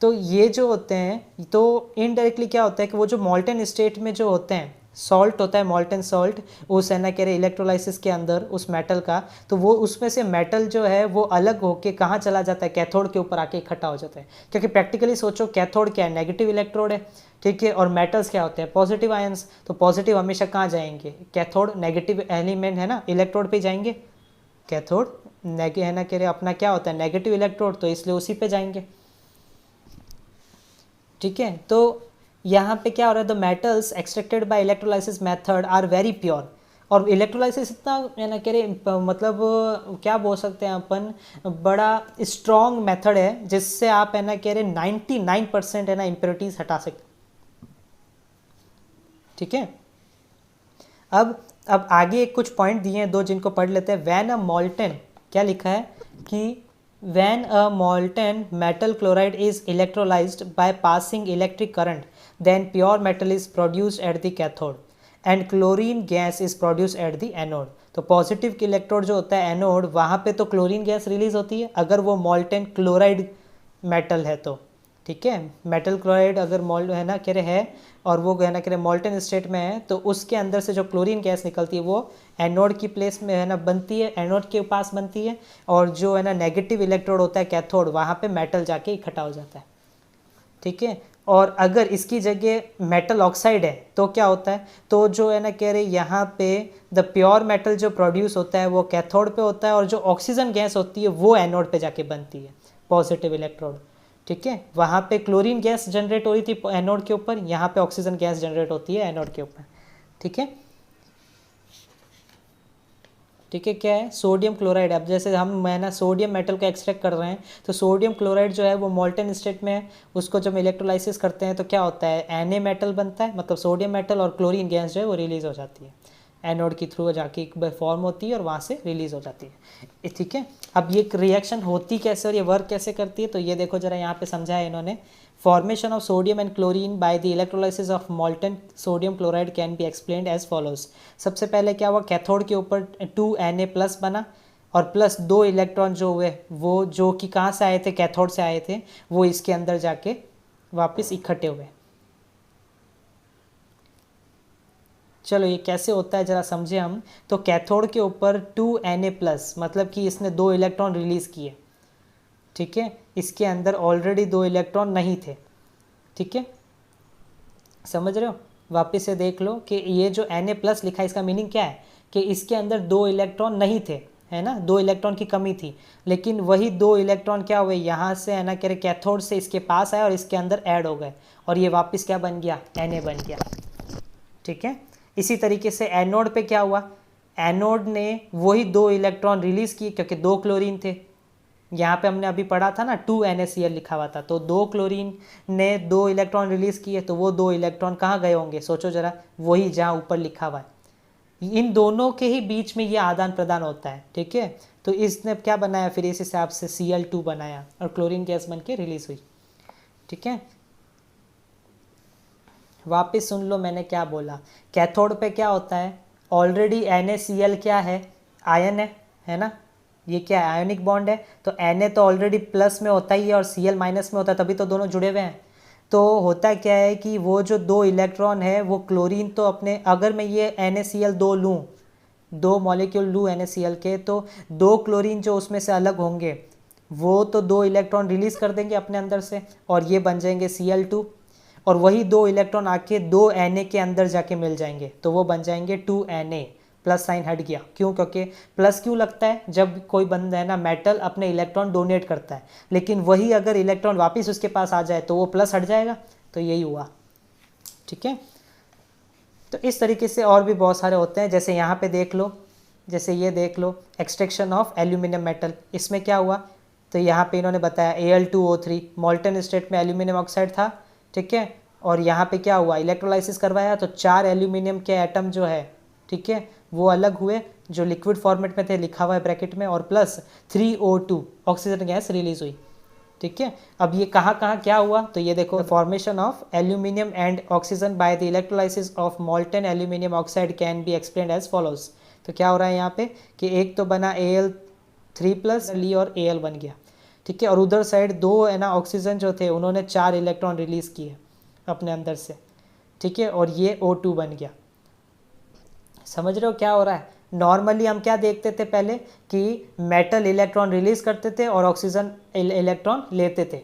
तो ये जो होते हैं, तो इनडायरेक्टली क्या होता है कि वो जो मोल्टन स्टेट में जो होते हैं, सॉल्ट होता है मोल्टन सॉल्ट, उस है ना कह रहे इलेक्ट्रोलाइसिस के अंदर उस मेटल का, तो वो उसमें से मेटल जो है वो अलग होके कहाँ चला जाता है, कैथोड के ऊपर आके इकट्ठा हो जाता है। क्योंकि प्रैक्टिकली सोचो, कैथोड क्या है, नेगेटिव इलेक्ट्रोड है, ठीक है, और मेटल्स क्या होते हैं, पॉजिटिव आयंस। तो पॉजिटिव हमेशा कहाँ जाएंगे, कैथोड, नेगेटिव एलिमेंट है ना इलेक्ट्रोड पे जाएंगे, कैथोड है ना कह रहे अपना क्या होता है नेगेटिव इलेक्ट्रोड, तो इसलिए उसी पे जाएंगे, ठीक है। तो यहाँ पे क्या हो रहा है, the metals extracted by electrolysis method are very pure. और इलेक्ट्रोलाइसिस इतना है ना कह रहे मतलब क्या बोल सकते हैं अपन, बड़ा स्ट्रॉन्ग मेथड है जिससे आप है ना कह रहे 99% है ना इम्प्योरिटीज हटा सकते, ठीक है। अब आगे कुछ पॉइंट दिए हैं दो, जिनको पढ़ लेते हैं। व्हेन अ मोल्टन, क्या लिखा है कि when a molten metal chloride is electrolyzed by passing electric current, then pure metal is produced at the cathode and chlorine gas is produced at the anode। तो पॉजिटिव इलेक्ट्रोड जो होता है anode, वहाँ पे तो क्लोरीन गैस रिलीज होती है अगर वो मोल्टन क्लोराइड मेटल है तो, ठीक है। मेटल क्लोराइड अगर मोल्ट है ना कह रहे है और वो है ना कह रहे मोल्टन स्टेट में है, तो उसके अंदर से जो क्लोरीन गैस निकलती है वो एनोड की प्लेस में है ना बनती है, एनोड के पास बनती है, और जो है ना नेगेटिव इलेक्ट्रोड होता है कैथोड, वहाँ पे मेटल जाके इकट्ठा हो जाता है, ठीक है। और अगर इसकी जगह मेटल ऑक्साइड है तो क्या होता है, तो जो है ना कह रहे यहाँ पे द प्योर मेटल जो प्रोड्यूस होता है वो कैथोड पे होता है, और जो ऑक्सीजन गैस होती है वो एनोड पे जाके बनती है, पॉजिटिव इलेक्ट्रोड, ठीक है। वहाँ पे क्लोरीन गैस जनरेट हो रही थी एनोड के ऊपर, यहाँ पे ऑक्सीजन गैस जनरेट होती है एनोड के ऊपर, ठीक है, ठीक है। क्या है, सोडियम क्लोराइड। अब जैसे हम है ना सोडियम मेटल को एक्सट्रैक्ट कर रहे हैं, तो सोडियम क्लोराइड जो है वो मोल्टन स्टेट में है, उसको जब इलेक्ट्रोलाइसिस करते हैं तो क्या होता है, Na मेटल बनता है, मतलब सोडियम मेटल, और क्लोरीन गैस जो है वो रिलीज हो जाती है एनोड के थ्रू, जाके एक फॉर्म होती है और वहाँ से रिलीज हो जाती है, ठीक है। अब ये रिएक्शन होती कैसे और ये वर्क कैसे करती है, तो ये देखो जरा यहाँ पे समझा है इन्होंने। Formation of sodium and chlorine by the electrolysis of molten sodium chloride can be explained as follows. सबसे पहले क्या हुआ, कैथोड के ऊपर 2Na+ बना, और प्लस 2 इलेक्ट्रॉन जो हुए वो जो कि कहाँ से आए थे, कैथोड से आए थे, वो इसके अंदर जाके वापस इकट्ठे हुए। चलो ये कैसे होता है जरा समझे हम। तो कैथोड के ऊपर 2Na+, मतलब कि इसने 2 इलेक्ट्रॉन रिलीज़ किए, ठीक है। इसके अंदर ऑलरेडी 2 इलेक्ट्रॉन नहीं थे, ठीक है, समझ रहे हो। वापस से देख लो कि ये जो Na+ लिखा है इसका मीनिंग क्या है, कि इसके अंदर 2 इलेक्ट्रॉन नहीं थे, है ना, 2 इलेक्ट्रॉन की कमी थी, लेकिन वही 2 इलेक्ट्रॉन क्या हुए, यहाँ से है ना कह रहे कैथोड से इसके पास आए और इसके अंदर ऐड हो गए, और ये वापस क्या बन गया, Na बन गया, ठीक है। इसी तरीके से एनोड पे क्या हुआ, एनोड ने वही 2 इलेक्ट्रॉन रिलीज़ किए, क्योंकि 2 क्लोरीन थे, यहाँ पे हमने अभी पढ़ा था ना 2NaCl लिखा हुआ था, तो 2 क्लोरीन ने 2 इलेक्ट्रॉन रिलीज़ किए, तो वो 2 इलेक्ट्रॉन कहाँ गए होंगे, सोचो ज़रा, वही जहाँ ऊपर लिखा हुआ है, इन दोनों के ही बीच में ये आदान प्रदान होता है, ठीक है। तो इसने क्या बनाया, फिर इस हिसाब से Cl2 बनाया और क्लोरीन गैस बन के रिलीज़ हुई, ठीक है। वापस सुन लो मैंने क्या बोला, कैथोड पे क्या होता है, ऑलरेडी NaCl क्या है, आयन है ना, ये क्या है, आयोनिक बॉन्ड है, तो Na तो ऑलरेडी प्लस में होता ही है और Cl माइनस में होता है, तभी तो दोनों जुड़े हुए हैं। तो होता क्या है कि वो जो 2 इलेक्ट्रॉन है वो क्लोरीन तो अपने, अगर मैं ये NaCl 2 लूँ, 2 मॉलिक्यूल लूँ NaCl के, तो 2 क्लोरीन जो उसमें से अलग होंगे वो तो 2 इलेक्ट्रॉन रिलीज़ कर देंगे अपने अंदर से और ये बन जाएंगे Cl2, और वही 2 इलेक्ट्रॉन आके 2 Na के अंदर जाके मिल जाएंगे, तो वो बन जाएंगे 2Na। प्लस साइन हट गया, क्यों? क्योंकि प्लस क्यों लगता है जब कोई बंदा है ना मेटल अपने इलेक्ट्रॉन डोनेट करता है, लेकिन वही अगर इलेक्ट्रॉन वापस उसके पास आ जाए तो वो प्लस हट जाएगा, तो यही हुआ। ठीक है, तो इस तरीके से और भी बहुत सारे होते हैं, जैसे यहाँ पे देख लो, जैसे ये देख लो एक्सट्रैक्शन ऑफ एल्यूमिनियम मेटल, इसमें क्या हुआ, तो यहाँ पे इन्होंने बताया Al2O3 मॉल्टन स्टेट में एल्यूमिनियम ऑक्साइड था, ठीक है, और यहाँ पे क्या हुआ, इलेक्ट्रोलाइसिस करवाया तो 4 एल्यूमिनियम के एटम जो है, ठीक है, वो अलग हुए जो लिक्विड फॉर्मेट में थे, लिखा हुआ है ब्रैकेट में, और plus 3O2 oxygen gas release हुई। ठीक है, अब ये कहाँ कहाँ क्या हुआ, तो ये देखो, formation of aluminium and oxygen by the electrolysis of molten aluminium oxide can be explained as follows. तो क्या हो रहा है यहाँ पे कि एक तो बना Al3+ ली और Al बन गया, ठीक है, और उधर साइड 2 है ना ऑक्सीजन जो थे उन्होंने 4 इलेक्ट्रॉन रिलीज किए अपने अंदर से, ठीक है, और ये O2 बन गया। समझ रहे हो क्या हो रहा है? नॉर्मली हम क्या देखते थे पहले कि मेटल इलेक्ट्रॉन रिलीज करते थे और ऑक्सीजन इलेक्ट्रॉन लेते थे,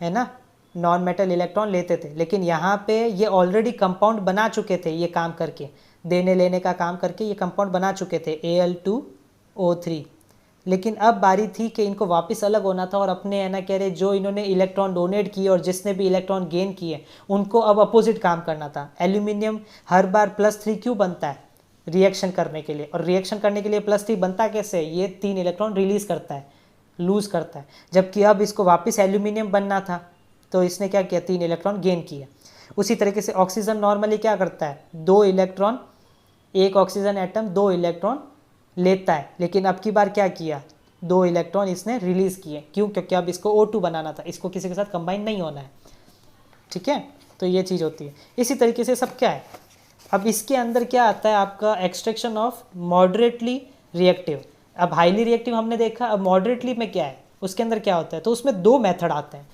है ना, नॉन मेटल इलेक्ट्रॉन लेते थे, लेकिन यहाँ पे ये ऑलरेडी कंपाउंड बना चुके थे, ये काम करके देने लेने का काम करके ये कंपाउंड बना चुके थे Al2O3, लेकिन अब बारी थी कि इनको वापस अलग होना था और अपने है ना कह रहे जो इन्होंने इलेक्ट्रॉन डोनेट किए और जिसने भी इलेक्ट्रॉन गेन किए उनको अब अपोजिट काम करना था। एल्यूमिनियम हर बार +3 क्यों बनता है? रिएक्शन करने के लिए, और रिएक्शन करने के लिए +3 बनता कैसे? ये 3 इलेक्ट्रॉन रिलीज करता है, लूज करता है, जबकि अब इसको वापस एल्यूमिनियम बनना था तो इसने क्या किया, 3 इलेक्ट्रॉन गेन किए। उसी तरीके से ऑक्सीजन नॉर्मली क्या करता है, 2 इलेक्ट्रॉन, एक ऑक्सीजन एटम 2 इलेक्ट्रॉन लेता है, लेकिन अब की बार क्या किया, 2 इलेक्ट्रॉन इसने रिलीज किए, क्यों? क्योंकि अब इसको O2 बनाना था, इसको किसी के साथ कंबाइन नहीं होना है। ठीक है, तो ये चीज़ होती है। इसी तरीके से सब क्या है, अब इसके अंदर क्या आता है आपका एक्सट्रैक्शन ऑफ मॉडरेटली रिएक्टिव। अब हाईली रिएक्टिव हमने देखा, अब मॉडरेटली में क्या है, उसके अंदर क्या होता है, तो उसमें 2 मेथड आते हैं।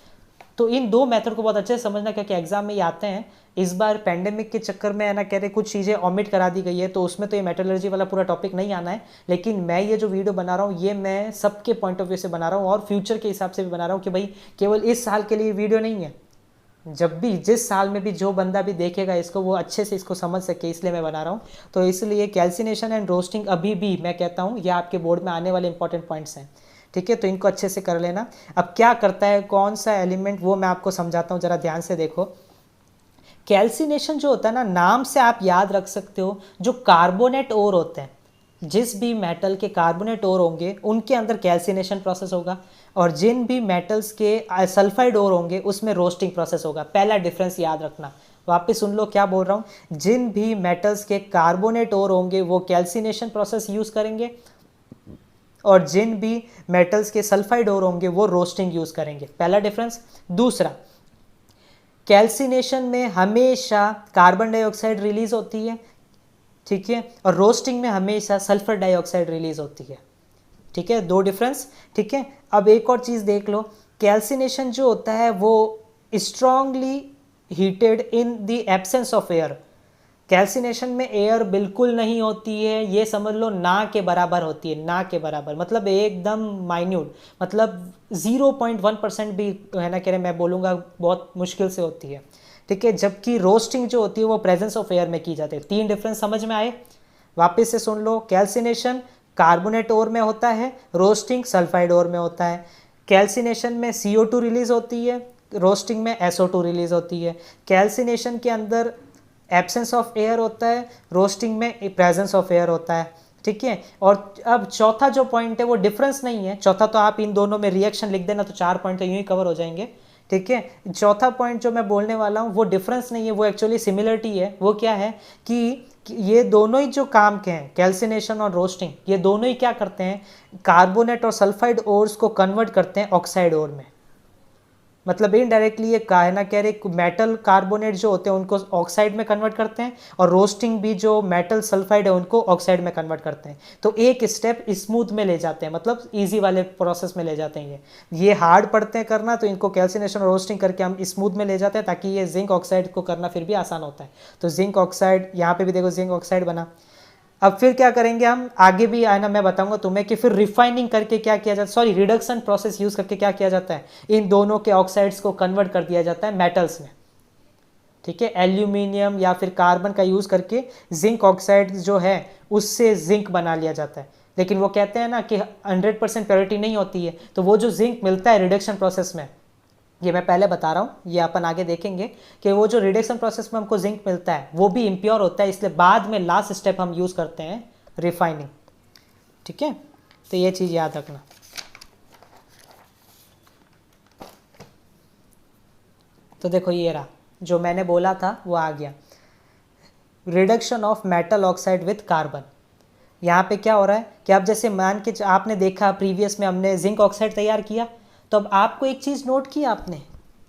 तो इन 2 मेथड को बहुत अच्छे से समझना, क्योंकि एग्जाम में ये आते हैं। इस बार पेंडेमिक के चक्कर में है ना कह रहे कुछ चीज़ें ऑमिट करा दी गई है, तो उसमें तो ये मेटलर्जी वाला पूरा टॉपिक नहीं आना है, लेकिन मैं ये जो वीडियो बना रहा हूँ ये मैं सबके पॉइंट ऑफ व्यू से बना रहा हूँ और फ्यूचर के हिसाब से भी बना रहा हूँ कि भाई केवल इस साल के लिए वीडियो नहीं है, जब भी जिस साल में भी जो बंदा भी देखेगा इसको वो अच्छे से इसको समझ सके, इसलिए मैं बना रहा हूँ। तो इसलिए कैल्सिनेशन एंड रोस्टिंग अभी भी मैं कहता हूँ ये आपके बोर्ड में आने वाले इंपॉर्टेंट पॉइंट्स हैं, ठीक है, तो इनको अच्छे से कर लेना। अब क्या करता है, कौन सा एलिमेंट, वो मैं आपको समझाता हूँ, ज़रा ध्यान से देखो। कैल्सिनेशन जो होता है ना, नाम से आप याद रख सकते हो, जो कार्बोनेट ओर होते हैं, जिस भी मेटल के कार्बोनेट ओर होंगे उनके अंदर कैल्सिनेशन प्रोसेस होगा, और जिन भी मेटल्स के सल्फाइड ओर होंगे उसमें रोस्टिंग प्रोसेस होगा। पहला डिफरेंस याद रखना, वापस सुन लो क्या बोल रहा हूँ, जिन भी मेटल्स के कार्बोनेट ओर होंगे वो कैल्सिनेशन प्रोसेस यूज़ करेंगे, और जिन भी मेटल्स के सल्फाइड ओर होंगे वो रोस्टिंग यूज़ करेंगे। पहला डिफरेंस। दूसरा, कैल्सिनेशन में हमेशा कार्बन डाइऑक्साइड रिलीज होती है, ठीक है, और रोस्टिंग में हमेशा सल्फर डाइऑक्साइड रिलीज होती है, ठीक है, 2 डिफरेंस, ठीक है। अब एक और चीज़ देख लो, कैल्सिनेशन जो होता है वो strongly heated in the absence of air. Calcination में एयर बिल्कुल नहीं होती है, ये समझ लो ना के बराबर होती है, ना के बराबर मतलब एकदम माइन्यूट, मतलब 0.1% भी है ना कह रहे, मैं बोलूँगा बहुत मुश्किल से होती है, ठीक है, जबकि रोस्टिंग जो होती है वो प्रेजेंस ऑफ एयर में की जाती है। 3 डिफरेंस समझ में आए? वापस से सुन लो, कैल्सिनेशन कार्बोनेट ओर में होता है, रोस्टिंग सल्फाइड ओर में होता है। कैल्सिनेशन में CO2 रिलीज होती है, रोस्टिंग में SO2 रिलीज होती है। कैल्सिनेशन के अंदर एब्सेंस ऑफ एयर होता है, रोस्टिंग में प्रेजेंस ऑफ एयर होता है, ठीक है। और अब चौथा जो पॉइंट है वो डिफरेंस नहीं है, चौथा तो आप इन दोनों में रिएक्शन लिख देना तो 4 पॉइंट तो यूं ही कवर हो जाएंगे, ठीक है। चौथा पॉइंट जो मैं बोलने वाला हूँ वो डिफरेंस नहीं है, वो एक्चुअली सिमिलरिटी है। वो क्या है कि ये दोनों ही जो काम के हैं, कैल्सिनेशन और रोस्टिंग, ये दोनों ही क्या करते हैं, कार्बोनेट और सल्फाइड ओर्स को कन्वर्ट करते हैं ऑक्साइड ओर में, मतलब इनडायरेक्टली ये कहना कह रहे मेटल कार्बोनेट जो होते हैं उनको ऑक्साइड में कन्वर्ट करते हैं, और रोस्टिंग भी जो मेटल सल्फाइड है उनको ऑक्साइड में कन्वर्ट करते हैं। तो एक स्टेप स्मूथ में ले जाते हैं, मतलब इजी वाले प्रोसेस में ले जाते हैं। ये हार्ड पड़ते हैं करना, तो इनको कैल्सिनेशन और रोस्टिंग करके हम स्मूथ में ले जाते हैं, ताकि ये जिंक ऑक्साइड को करना फिर भी आसान होता है। तो जिंक ऑक्साइड यहाँ पे भी देखो जिंक ऑक्साइड बना। अब फिर क्या करेंगे हम आगे भी है ना, मैं बताऊंगा तुम्हें कि फिर रिफाइनिंग करके क्या किया जाता है, सॉरी रिडक्शन प्रोसेस यूज करके क्या किया जाता है, इन दोनों के ऑक्साइड्स को कन्वर्ट कर दिया जाता है मेटल्स में। ठीक है, एल्यूमिनियम या फिर कार्बन का यूज करके जिंक ऑक्साइड जो है उससे जिंक बना लिया जाता है। लेकिन वो कहते हैं ना कि 100% प्योरिटी नहीं होती है, तो वो जो जिंक मिलता है रिडक्शन प्रोसेस में, ये मैं पहले बता रहा हूँ, ये अपन आगे देखेंगे कि वो जो रिडक्शन प्रोसेस में हमको जिंक मिलता है वो भी इम्प्योर होता है, इसलिए बाद में लास्ट स्टेप हम यूज़ करते हैं रिफाइनिंग। ठीक है, तो ये चीज़ याद रखना। तो देखो ये रहा जो मैंने बोला था वो आ गया, reduction of metal oxide with carbon. यहाँ पे क्या हो रहा है कि आप जैसे मान के आपने देखा प्रीवियस में हमने जिंक ऑक्साइड तैयार किया, तो अब आपको एक चीज़ नोट की आपने,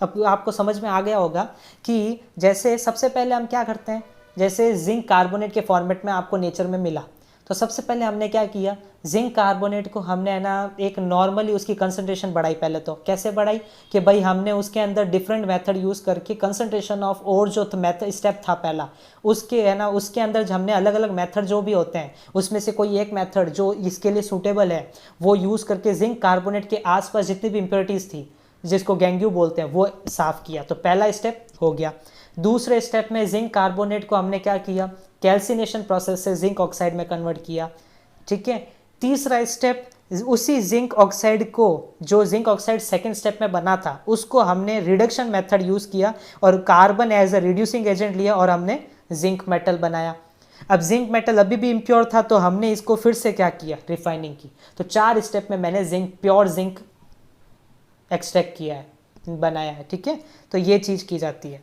अब आपको समझ में आ गया होगा कि जैसे सबसे पहले हम क्या करते हैं, जैसे जिंक कार्बोनेट के फॉर्मेट में आपको नेचर में मिला, तो सबसे पहले हमने क्या किया, जिंक कार्बोनेट को हमने है ना एक नॉर्मली उसकी कंसंट्रेशन बढ़ाई। पहले तो कैसे बढ़ाई कि भाई हमने उसके अंदर डिफरेंट मेथड यूज़ करके कंसंट्रेशन ऑफ और जो मेथड स्टेप था पहला, उसके है ना उसके अंदर हमने अलग अलग मेथड जो भी होते हैं उसमें से कोई एक मेथड जो इसके लिए सूटेबल है वो यूज़ करके जिंक कार्बोनेट के आसपास जितनी भी इम्प्योरिटीज़ थी जिसको गैंग्यू बोलते हैं वो साफ़ किया। तो पहला स्टेप हो गया। दूसरे स्टेप में जिंक कार्बोनेट को हमने क्या किया, कैल्सिनेशन प्रोसेस से जिंक ऑक्साइड में कन्वर्ट किया। ठीक है, तीसरा स्टेप उसी जिंक ऑक्साइड को, जो जिंक ऑक्साइड सेकंड स्टेप में बना था, उसको हमने रिडक्शन मेथड यूज़ किया और carbon as a reducing agent लिया और हमने जिंक मेटल बनाया। अब जिंक मेटल अभी भी इम्प्योर था तो हमने इसको फिर से क्या किया, रिफाइनिंग की। तो 4 स्टेप में मैंने जिंक, प्योर जिंक एक्सट्रैक्ट किया है, बनाया है। ठीक है, तो ये चीज़ की जाती है।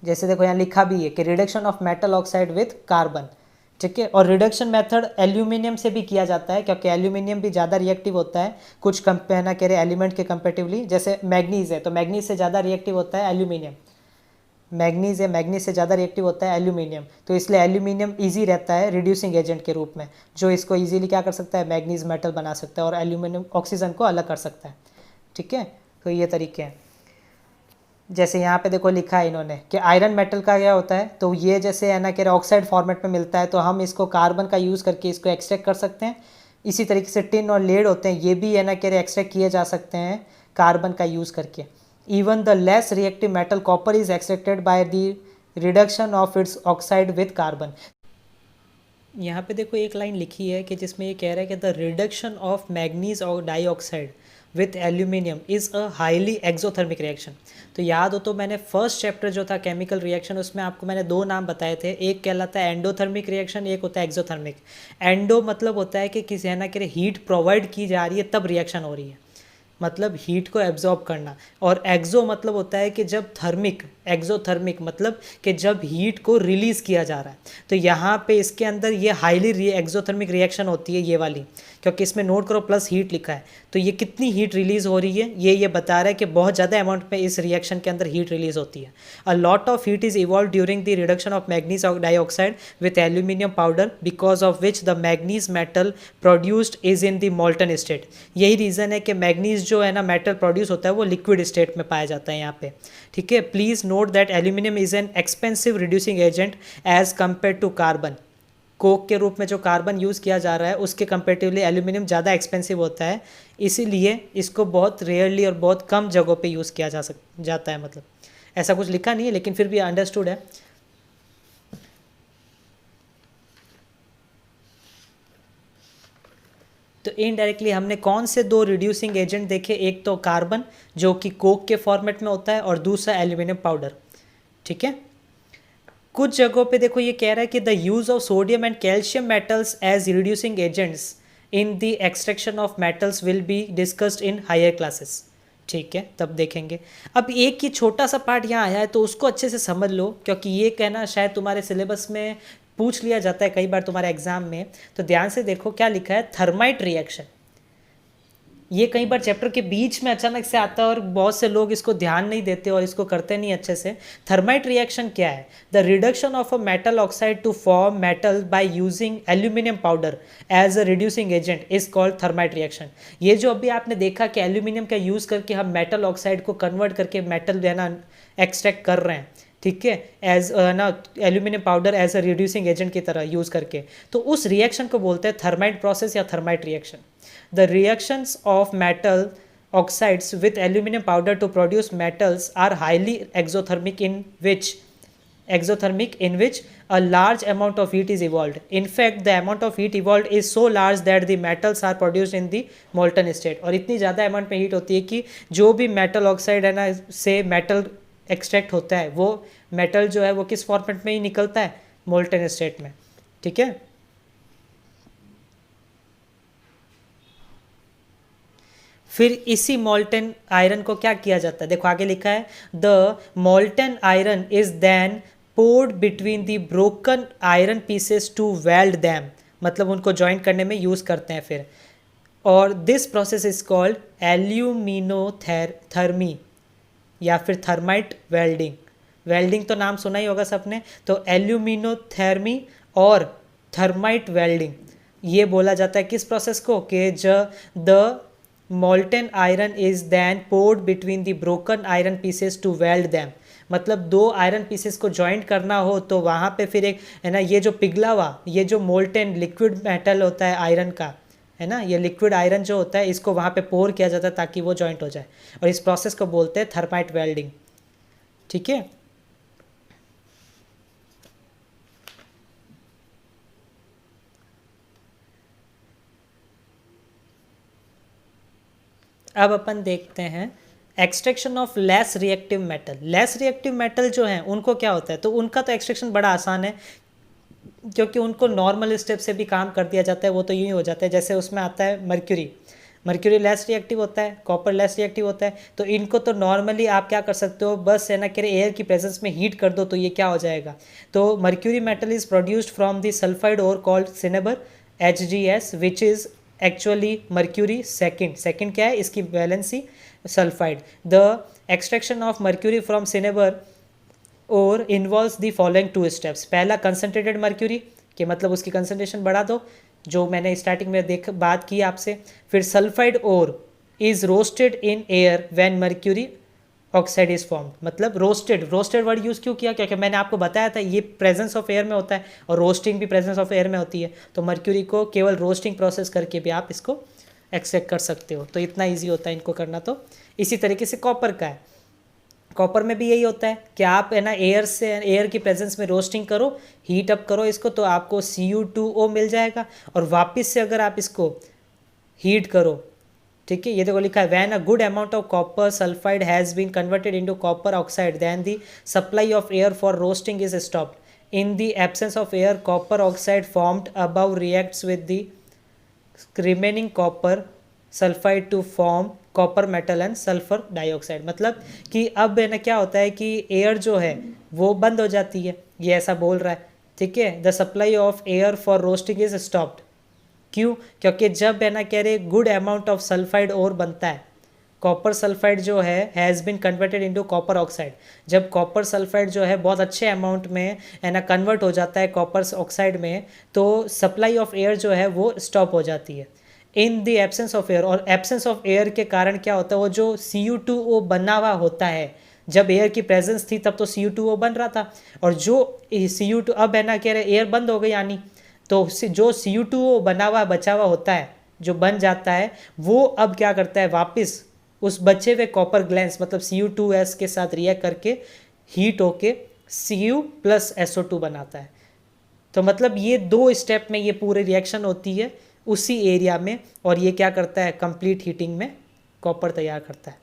जैसे देखो यहाँ लिखा भी है कि reduction of metal oxide with carbon. ठीक है, और रिडक्शन मेथड एल्यूमिनियम से भी किया जाता है, क्योंकि एल्यूमिनियम भी ज़्यादा रिएक्टिव होता है कुछ कहना कह रहे एलिमेंट के कंपेरेटिवली। जैसे मैग्नीज है तो मैग्नीज से ज़्यादा रिएक्टिव होता है एल्यूमिनियम, मैग्नीज है मैग्नीज से ज़्यादा रिएक्टिव होता है एल्यूमिनियम, तो इसलिए एल्यूमिनियम ईजी रहता है रिड्यूसिंग एजेंट के रूप में, जो इसको ईजिली क्या कर सकता है, मैग्नीज मेटल बना सकता है और एल्यूमिनियम ऑक्सीजन को अलग कर सकता है। ठीक है, तो ये तरीके हैं। जैसे यहाँ पे देखो लिखा है इन्होंने कि आयरन मेटल का क्या होता है, तो ये जैसे है ना कि ऑक्साइड फॉर्मेट में मिलता है, तो हम इसको कार्बन का यूज़ करके इसको एक्सट्रैक्ट कर सकते हैं। इसी तरीके से टिन और लेड होते हैं, ये भी है ना कि एक्सट्रैक्ट किए जा सकते हैं कार्बन का यूज़ करके। Even the less reactive metal copper is extracted by the reduction of its oxide with carbon. यहाँ पे देखो एक लाइन लिखी है कि जिसमें ये कह रहा है कि द रिडक्शन ऑफ मैग्नीज और dioxide with aluminium is a highly exothermic reaction. तो याद हो तो मैंने फर्स्ट चैप्टर जो था केमिकल रिएक्शन, उसमें आपको मैंने 2 नाम बताए थे, एक कहलाता है एंडोथर्मिक रिएक्शन, एक होता है एक्सोथर्मिक। एंडो मतलब होता है कि किसी है ना कि हीट प्रोवाइड की जा रही है तब रिएक्शन हो रही है, मतलब हीट को एब्जॉर्ब करना। और एक्सो मतलब होता है कि जब थर्मिक, एक्सोथर्मिक मतलब कि जब हीट को रिलीज़ किया जा रहा है। तो यहाँ पे इसके अंदर ये हाईली एक्सोथर्मिक रिएक्शन होती है ये वाली, क्योंकि इसमें नोट करो प्लस हीट लिखा है, तो ये कितनी हीट रिलीज़ हो रही है ये बता रहा है कि बहुत ज़्यादा अमाउंट में इस रिएक्शन के अंदर हीट रिलीज़ होती है। A lot of heat is evolve during the reduction of manganese dioxide with aluminium powder because of which the manganese metal produced is in the molten state. यही reason है कि manganese जो है ना metal produce होता है वो liquid state में पाया जाता है यहाँ पे। ठीक है, please note that aluminium is an expensive reducing agent as compare to carbon. Coke के रूप में जो कार्बन यूज़ किया जा रहा है उसके कंपेरेटिवली एल्यूमिनियम ज़्यादा एक्सपेंसिव होता है, इसीलिए इसको बहुत रेयरली और बहुत कम जगहों पे यूज़ किया जाता है। मतलब ऐसा कुछ लिखा नहीं है लेकिन फिर भी अंडरस्टूड है। तो इनडायरेक्टली हमने कौन से 2 रिड्यूसिंग एजेंट देखे, एक तो कार्बन जो कि कोक के फॉर्मेट में होता है और दूसरा एल्यूमिनियम पाउडर। ठीक है, कुछ जगहों पे देखो ये कह रहा है कि the use of sodium and calcium metals as reducing agents in the extraction of metals will be discussed in higher classes. ठीक है, तब देखेंगे। अब एक ही छोटा सा पार्ट यहाँ आया है तो उसको अच्छे से समझ लो, क्योंकि ये कहना शायद तुम्हारे सिलेबस में पूछ लिया जाता है कई बार तुम्हारे एग्जाम में। तो ध्यान से देखो क्या लिखा है, थर्माइट रिएक्शन। ये कई बार चैप्टर के बीच में अचानक से आता है और बहुत से लोग इसको ध्यान नहीं देते और इसको करते नहीं अच्छे से। थर्माइट रिएक्शन क्या है? The reduction of a metal oxide to form metal by using aluminium powder as a reducing agent is called thermite reaction. ये जो अभी आपने देखा कि एल्यूमिनियम का यूज़ करके हम मेटल ऑक्साइड को कन्वर्ट करके मेटल जो है ना एक्सट्रैक्ट कर रहे हैं, ठीक है, एज ना aluminium powder as a reducing agent की तरह यूज़ करके, तो उस रिएक्शन को बोलते हैं थर्माइट प्रोसेस या thermite reaction. The reactions of metal oxides with aluminum powder to produce metals are highly exothermic in which a large amount of heat is evolved. In fact, the amount of heat evolved is so large that the metals are produced in the molten state. और इतनी ज़्यादा amount में heat होती है कि जो भी metal oxide है ना से मेटल एक्सट्रैक्ट होता है वो मेटल जो है वो किस फॉर्मेट में ही निकलता है? मोल्टन स्टेट में, ठीक है। फिर इसी मोल्टन आयरन को क्या किया जाता है? देखो आगे लिखा है the molten iron is then poured between the broken iron pieces to weld them, मतलब उनको ज्वाइंट करने में यूज़ करते हैं फिर। और दिस प्रोसेस इज कॉल्ड एल्यूमिनोथर्मी या फिर थर्माइट वेल्डिंग। वेल्डिंग तो नाम सुना ही होगा सबने, तो एल्यूमिनोथर्मी और थर्माइट वेल्डिंग ये बोला जाता है किस प्रोसेस को? कि the molten iron is then poured between the broken iron pieces to weld them, मतलब दो आयरन पीसेस को ज्वाइंट करना हो तो वहाँ पे फिर एक है ना ये जो पिघला हुआ ये जो मोल्टन लिक्विड मेटल होता है आयरन का, है ना, ये लिक्विड आयरन जो होता है इसको वहाँ पे पोर किया जाता है ताकि वो ज्वाइंट हो जाए, और इस प्रोसेस को बोलते हैं थर्माइट वेल्डिंग, ठीक है। अब अपन देखते हैं extraction of less reactive metal. Less reactive metal जो हैं उनको क्या होता है? तो उनका तो एक्सट्रैक्शन बड़ा आसान है क्योंकि उनको नॉर्मल स्टेप से भी काम कर दिया जाता है, वो तो यूँ ही हो जाता है। जैसे उसमें आता है मर्क्यूरी लेस रिएक्टिव होता है, कॉपर लेस रिएक्टिव होता है, तो इनको तो नॉर्मली आप क्या कर सकते हो, बस है ना कि एयर की प्रेजेंस में हीट कर दो तो ये क्या हो जाएगा। तो mercury metal is produced from the sulphide ore called cinnabar HgS which is actually mercury second क्या है इसकी valency? Sulphide. The extraction of mercury from cinnabar और इन्वॉल्व्स द फॉलोइंग 2 स्टेप्स। पहला कंसनट्रेटेड मर्क्यूरी कि मतलब उसकी कंसनट्रेशन बढ़ा दो, जो मैंने स्टार्टिंग में बात की आपसे। फिर सल्फाइड और is roasted in air when mercury oxide is formed, मतलब रोस्टेड वर्ड यूज़ क्यों किया? क्योंकि मैंने आपको बताया था ये प्रेजेंस ऑफ एयर में होता है और रोस्टिंग भी प्रेजेंस ऑफ एयर में होती है, तो मर्क्यूरी को केवल रोस्टिंग प्रोसेस करके भी आप इसको एक्सट्रैक्ट कर सकते हो, तो इतना ईजी होता है इनको करना। तो इसी तरीके से कॉपर का है, कॉपर में भी यही होता है कि आप है ना एयर की प्रेजेंस में रोस्टिंग करो, हीट अप करो इसको, तो आपको Cu2O मिल जाएगा, और वापस से अगर आप इसको हीट करो, ठीक है, ये देखो लिखा है when a good amount of copper sulphide has been converted into copper oxide then the supply of air for roasting is stopped. In the absence of air copper oxide formed above reacts with the remaining copper sulphide to form copper metal and sulphur dioxide. मतलब कि अब है ना क्या होता है कि air जो है वो बंद हो जाती है, ये ऐसा बोल रहा है, ठीक है। The supply of air for roasting is stopped, क्यों? क्योंकि जब है ना कह रहे गुड अमाउंट ऑफ सल्फाइड और बनता है, कॉपर सल्फाइड जो है has been converted into copper oxide, जब कॉपर सल्फाइड जो है बहुत अच्छे अमाउंट में है ना कन्वर्ट हो जाता है कॉपर ऑक्साइड में, तो सप्लाई ऑफ एयर जो है वो स्टॉप हो जाती है इन द एब्सेंस ऑफ एयर। और एब्सेंस ऑफ एयर के कारण क्या होता है, वो जो Cu2O बना हुआ होता है, जब एयर की प्रेजेंस थी तब तो Cu2O बन रहा था, और जो Cu2 अब है ना कह रहे एयर बंद हो गई यानी, तो जो Cu2O बना हुआ बचा हुआ होता है जो बन जाता है, वो अब क्या करता है वापस उस बचे हुए कॉपर ग्लैंस मतलब Cu2S के साथ रिएक्ट करके हीट होके Cu प्लस SO2 बनाता है। तो मतलब ये 2 स्टेप में ये पूरी रिएक्शन होती है उसी एरिया में, और ये क्या करता है कंप्लीट हीटिंग में कॉपर तैयार करता है,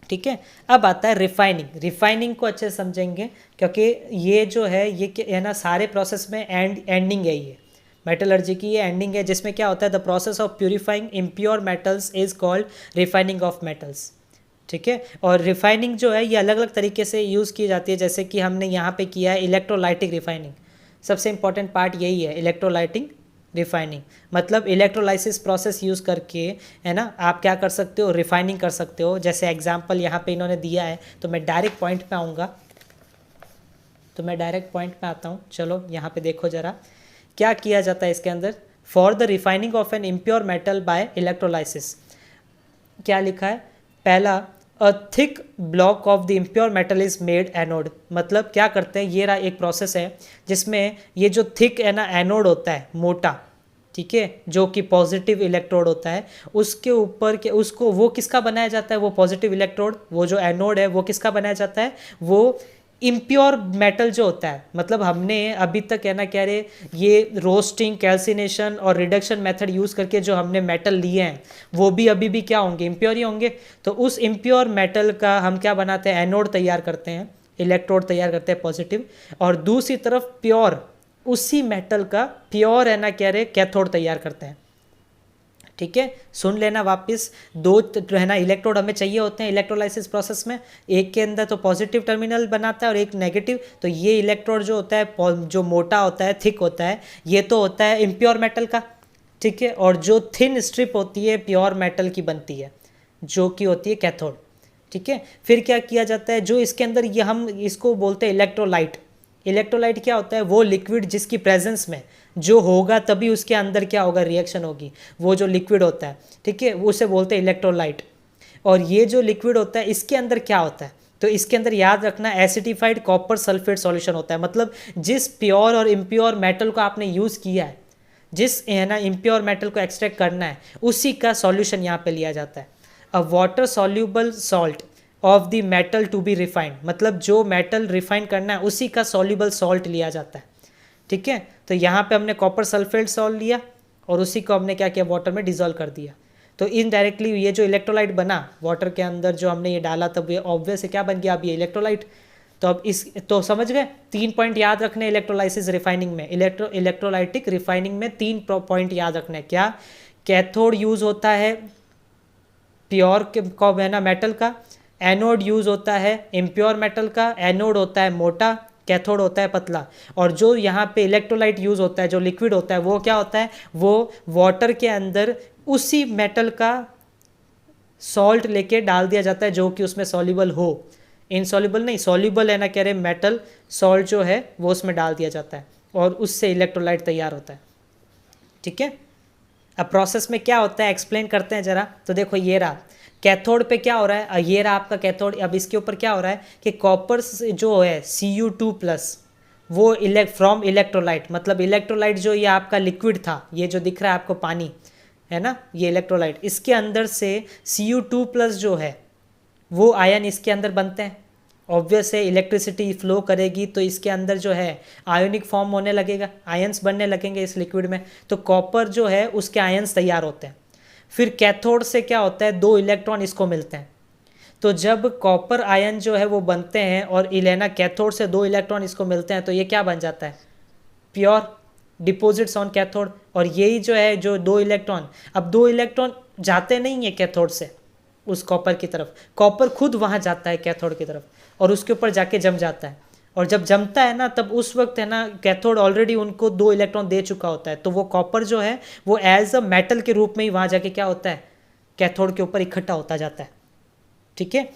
ठीक है। अब आता है रिफाइनिंग को अच्छे से समझेंगे क्योंकि ये जो है ये है ना सारे प्रोसेस में एंडिंग है, ये मेटलर्जी की ये एंडिंग है, जिसमें क्या होता है the process of purifying impure metals is called refining of metals, ठीक है। और रिफाइनिंग जो है ये अलग अलग तरीके से यूज़ की जाती है, जैसे कि हमने यहाँ पे किया है इलेक्ट्रोलाइटिक रिफाइनिंग। सबसे इंपॉर्टेंट पार्ट यही है इलेक्ट्रोलाइटिक रिफाइनिंग मतलब इलेक्ट्रोलाइसिस प्रोसेस यूज़ करके, है ना, आप क्या कर सकते हो, रिफाइनिंग कर सकते हो। जैसे एग्जांपल यहाँ पे इन्होंने दिया है, तो मैं डायरेक्ट पॉइंट पे आऊँगा, तो मैं डायरेक्ट पॉइंट पे आता हूँ। चलो यहाँ पे देखो ज़रा क्या किया जाता है इसके अंदर। For the refining of an impure metal by electrolysis, क्या लिखा है, पहला, a thick block of the impure metal is made anode. मतलब क्या करते हैं, ये रहा एक प्रोसेस है जिसमें ये जो थिक है ना एनोड होता है, मोटा, ठीक है, जो कि पॉजिटिव इलेक्ट्रोड होता है, उसके ऊपर के उसको वो किसका बनाया जाता है, वो पॉजिटिव इलेक्ट्रोड, वो जो एनोड है वो किसका बनाया जाता है, वो इम्प्योर मेटल जो होता है। मतलब हमने अभी तक, है ना, कह रहे ये रोस्टिंग, कैल्सिनेशन और रिडक्शन मेथड यूज़ करके जो हमने मेटल लिए हैं वो भी अभी भी क्या होंगे, इम्प्योर ही होंगे। तो उस इम्प्योर मेटल का हम क्या बनाते हैं, एनोड तैयार करते हैं, इलेक्ट्रोड तैयार करते हैं पॉजिटिव, और दूसरी तरफ प्योर, उसी मेटल का प्योर, है ना, कह रहे कैथोड तैयार करते हैं। ठीक है, सुन लेना वापस, दो है ना इलेक्ट्रोड हमें चाहिए होते हैं इलेक्ट्रोलाइसिस प्रोसेस में, एक के अंदर तो पॉजिटिव टर्मिनल बनाता है और एक नेगेटिव। तो ये इलेक्ट्रोड जो होता है, जो मोटा होता है, थिक होता है, ये तो होता है इम्प्योर मेटल का, ठीक है, और जो थिन स्ट्रिप होती है प्योर मेटल की बनती है, जो कि होती है कैथोड। ठीक है, फिर क्या किया जाता है, जो इसके अंदर ये हम इसको बोलते हैं इलेक्ट्रोलाइट। इलेक्ट्रोलाइट क्या होता है, वो लिक्विड जिसकी प्रेजेंस में जो होगा तभी उसके अंदर क्या होगा, रिएक्शन होगी, वो जो लिक्विड होता है, ठीक है, उसे बोलते हैं इलेक्ट्रोलाइट। और ये जो लिक्विड होता है इसके अंदर क्या होता है, तो इसके अंदर याद रखना एसिडिफाइड कॉपर सल्फेट सॉल्यूशन होता है। मतलब जिस प्योर और इम्प्योर मेटल को आपने यूज़ किया है, जिस, है ना, इम्प्योर मेटल को एक्सट्रैक्ट करना है, उसी का सॉल्यूशन यहाँ पे लिया जाता है। A water soluble salt of the metal to be refined, मतलब जो मेटल रिफाइन करना है उसी का सॉल्यूबल सॉल्ट लिया जाता है। ठीक है, तो यहाँ पे हमने कॉपर सल्फेट सॉल्ट लिया और उसी को हमने क्या किया, वाटर में डिजोल्व कर दिया। तो इनडायरेक्टली ये जो इलेक्ट्रोलाइट बना वाटर के अंदर, जो हमने ये डाला, तब ये ऑब्वियस है क्या बन गया, अब ये इलेक्ट्रोलाइट। तो अब इस, तो समझ गए, 3 पॉइंट याद रखने इलेक्ट्रोलाइसिस रिफाइनिंग में, इलेक्ट्रोलाइटिक रिफाइनिंग में 3 पॉइंट याद रखने। क्या, कैथोड यूज होता है प्योर है ना मेटल का, एनोड यूज होता है इम्प्योर मेटल का, एनोड होता है मोटा, कैथोड होता है पतला। और जो यहाँ पे इलेक्ट्रोलाइट यूज होता है, जो लिक्विड होता है, वो क्या होता है, वो वाटर के अंदर उसी मेटल का सॉल्ट लेके डाल दिया जाता है जो कि उसमें सॉल्युबल हो, इनसॉल्युबल नहीं, सॉल्युबल, है ना, कह रहे मेटल सॉल्ट जो है वो उसमें डाल दिया जाता है और उससे इलेक्ट्रोलाइट तैयार होता है। ठीक है, अब प्रोसेस में क्या होता है एक्सप्लेन करते हैं जरा। तो देखो ये रहा कैथोड पे क्या हो रहा है, ये रहा आपका कैथोड। अब इसके ऊपर क्या हो रहा है कि कॉपर जो है Cu2+, वो फ्रॉम इलेक्ट्रोलाइट, मतलब इलेक्ट्रोलाइट जो ये आपका लिक्विड था, ये जो दिख रहा है आपको पानी, है ना, ये इलेक्ट्रोलाइट, इसके अंदर से Cu2+ जो है वो आयन इसके अंदर बनते हैं। ऑब्वियस है, इलेक्ट्रिसिटी फ्लो करेगी तो इसके अंदर जो है आयोनिक फॉर्म होने लगेगा, आयंस बनने लगेंगे इस लिक्विड में, तो कॉपर जो है उसके आयंस तैयार होते हैं। फिर कैथोड से क्या होता है, 2 इलेक्ट्रॉन इसको मिलते हैं। तो जब कॉपर आयन जो है वो बनते हैं और इलेना कैथोड से 2 इलेक्ट्रॉन इसको मिलते हैं, तो ये क्या बन जाता है, प्योर डिपॉजिट्स ऑन कैथोड। और यही जो है जो 2 इलेक्ट्रॉन, अब 2 इलेक्ट्रॉन जाते नहीं है कैथोड से उस कॉपर की तरफ, कॉपर खुद वहाँ जाता है कैथोड की तरफ और उसके ऊपर जाके जम जाता है। और जब जमता है ना, तब उस वक्त, है ना, कैथोड ऑलरेडी उनको 2 इलेक्ट्रॉन दे चुका होता है, तो वो कॉपर जो है वो एज अ मेटल के रूप में ही वहाँ जाके क्या होता है, कैथोड के ऊपर इकट्ठा होता जाता है। ठीक है,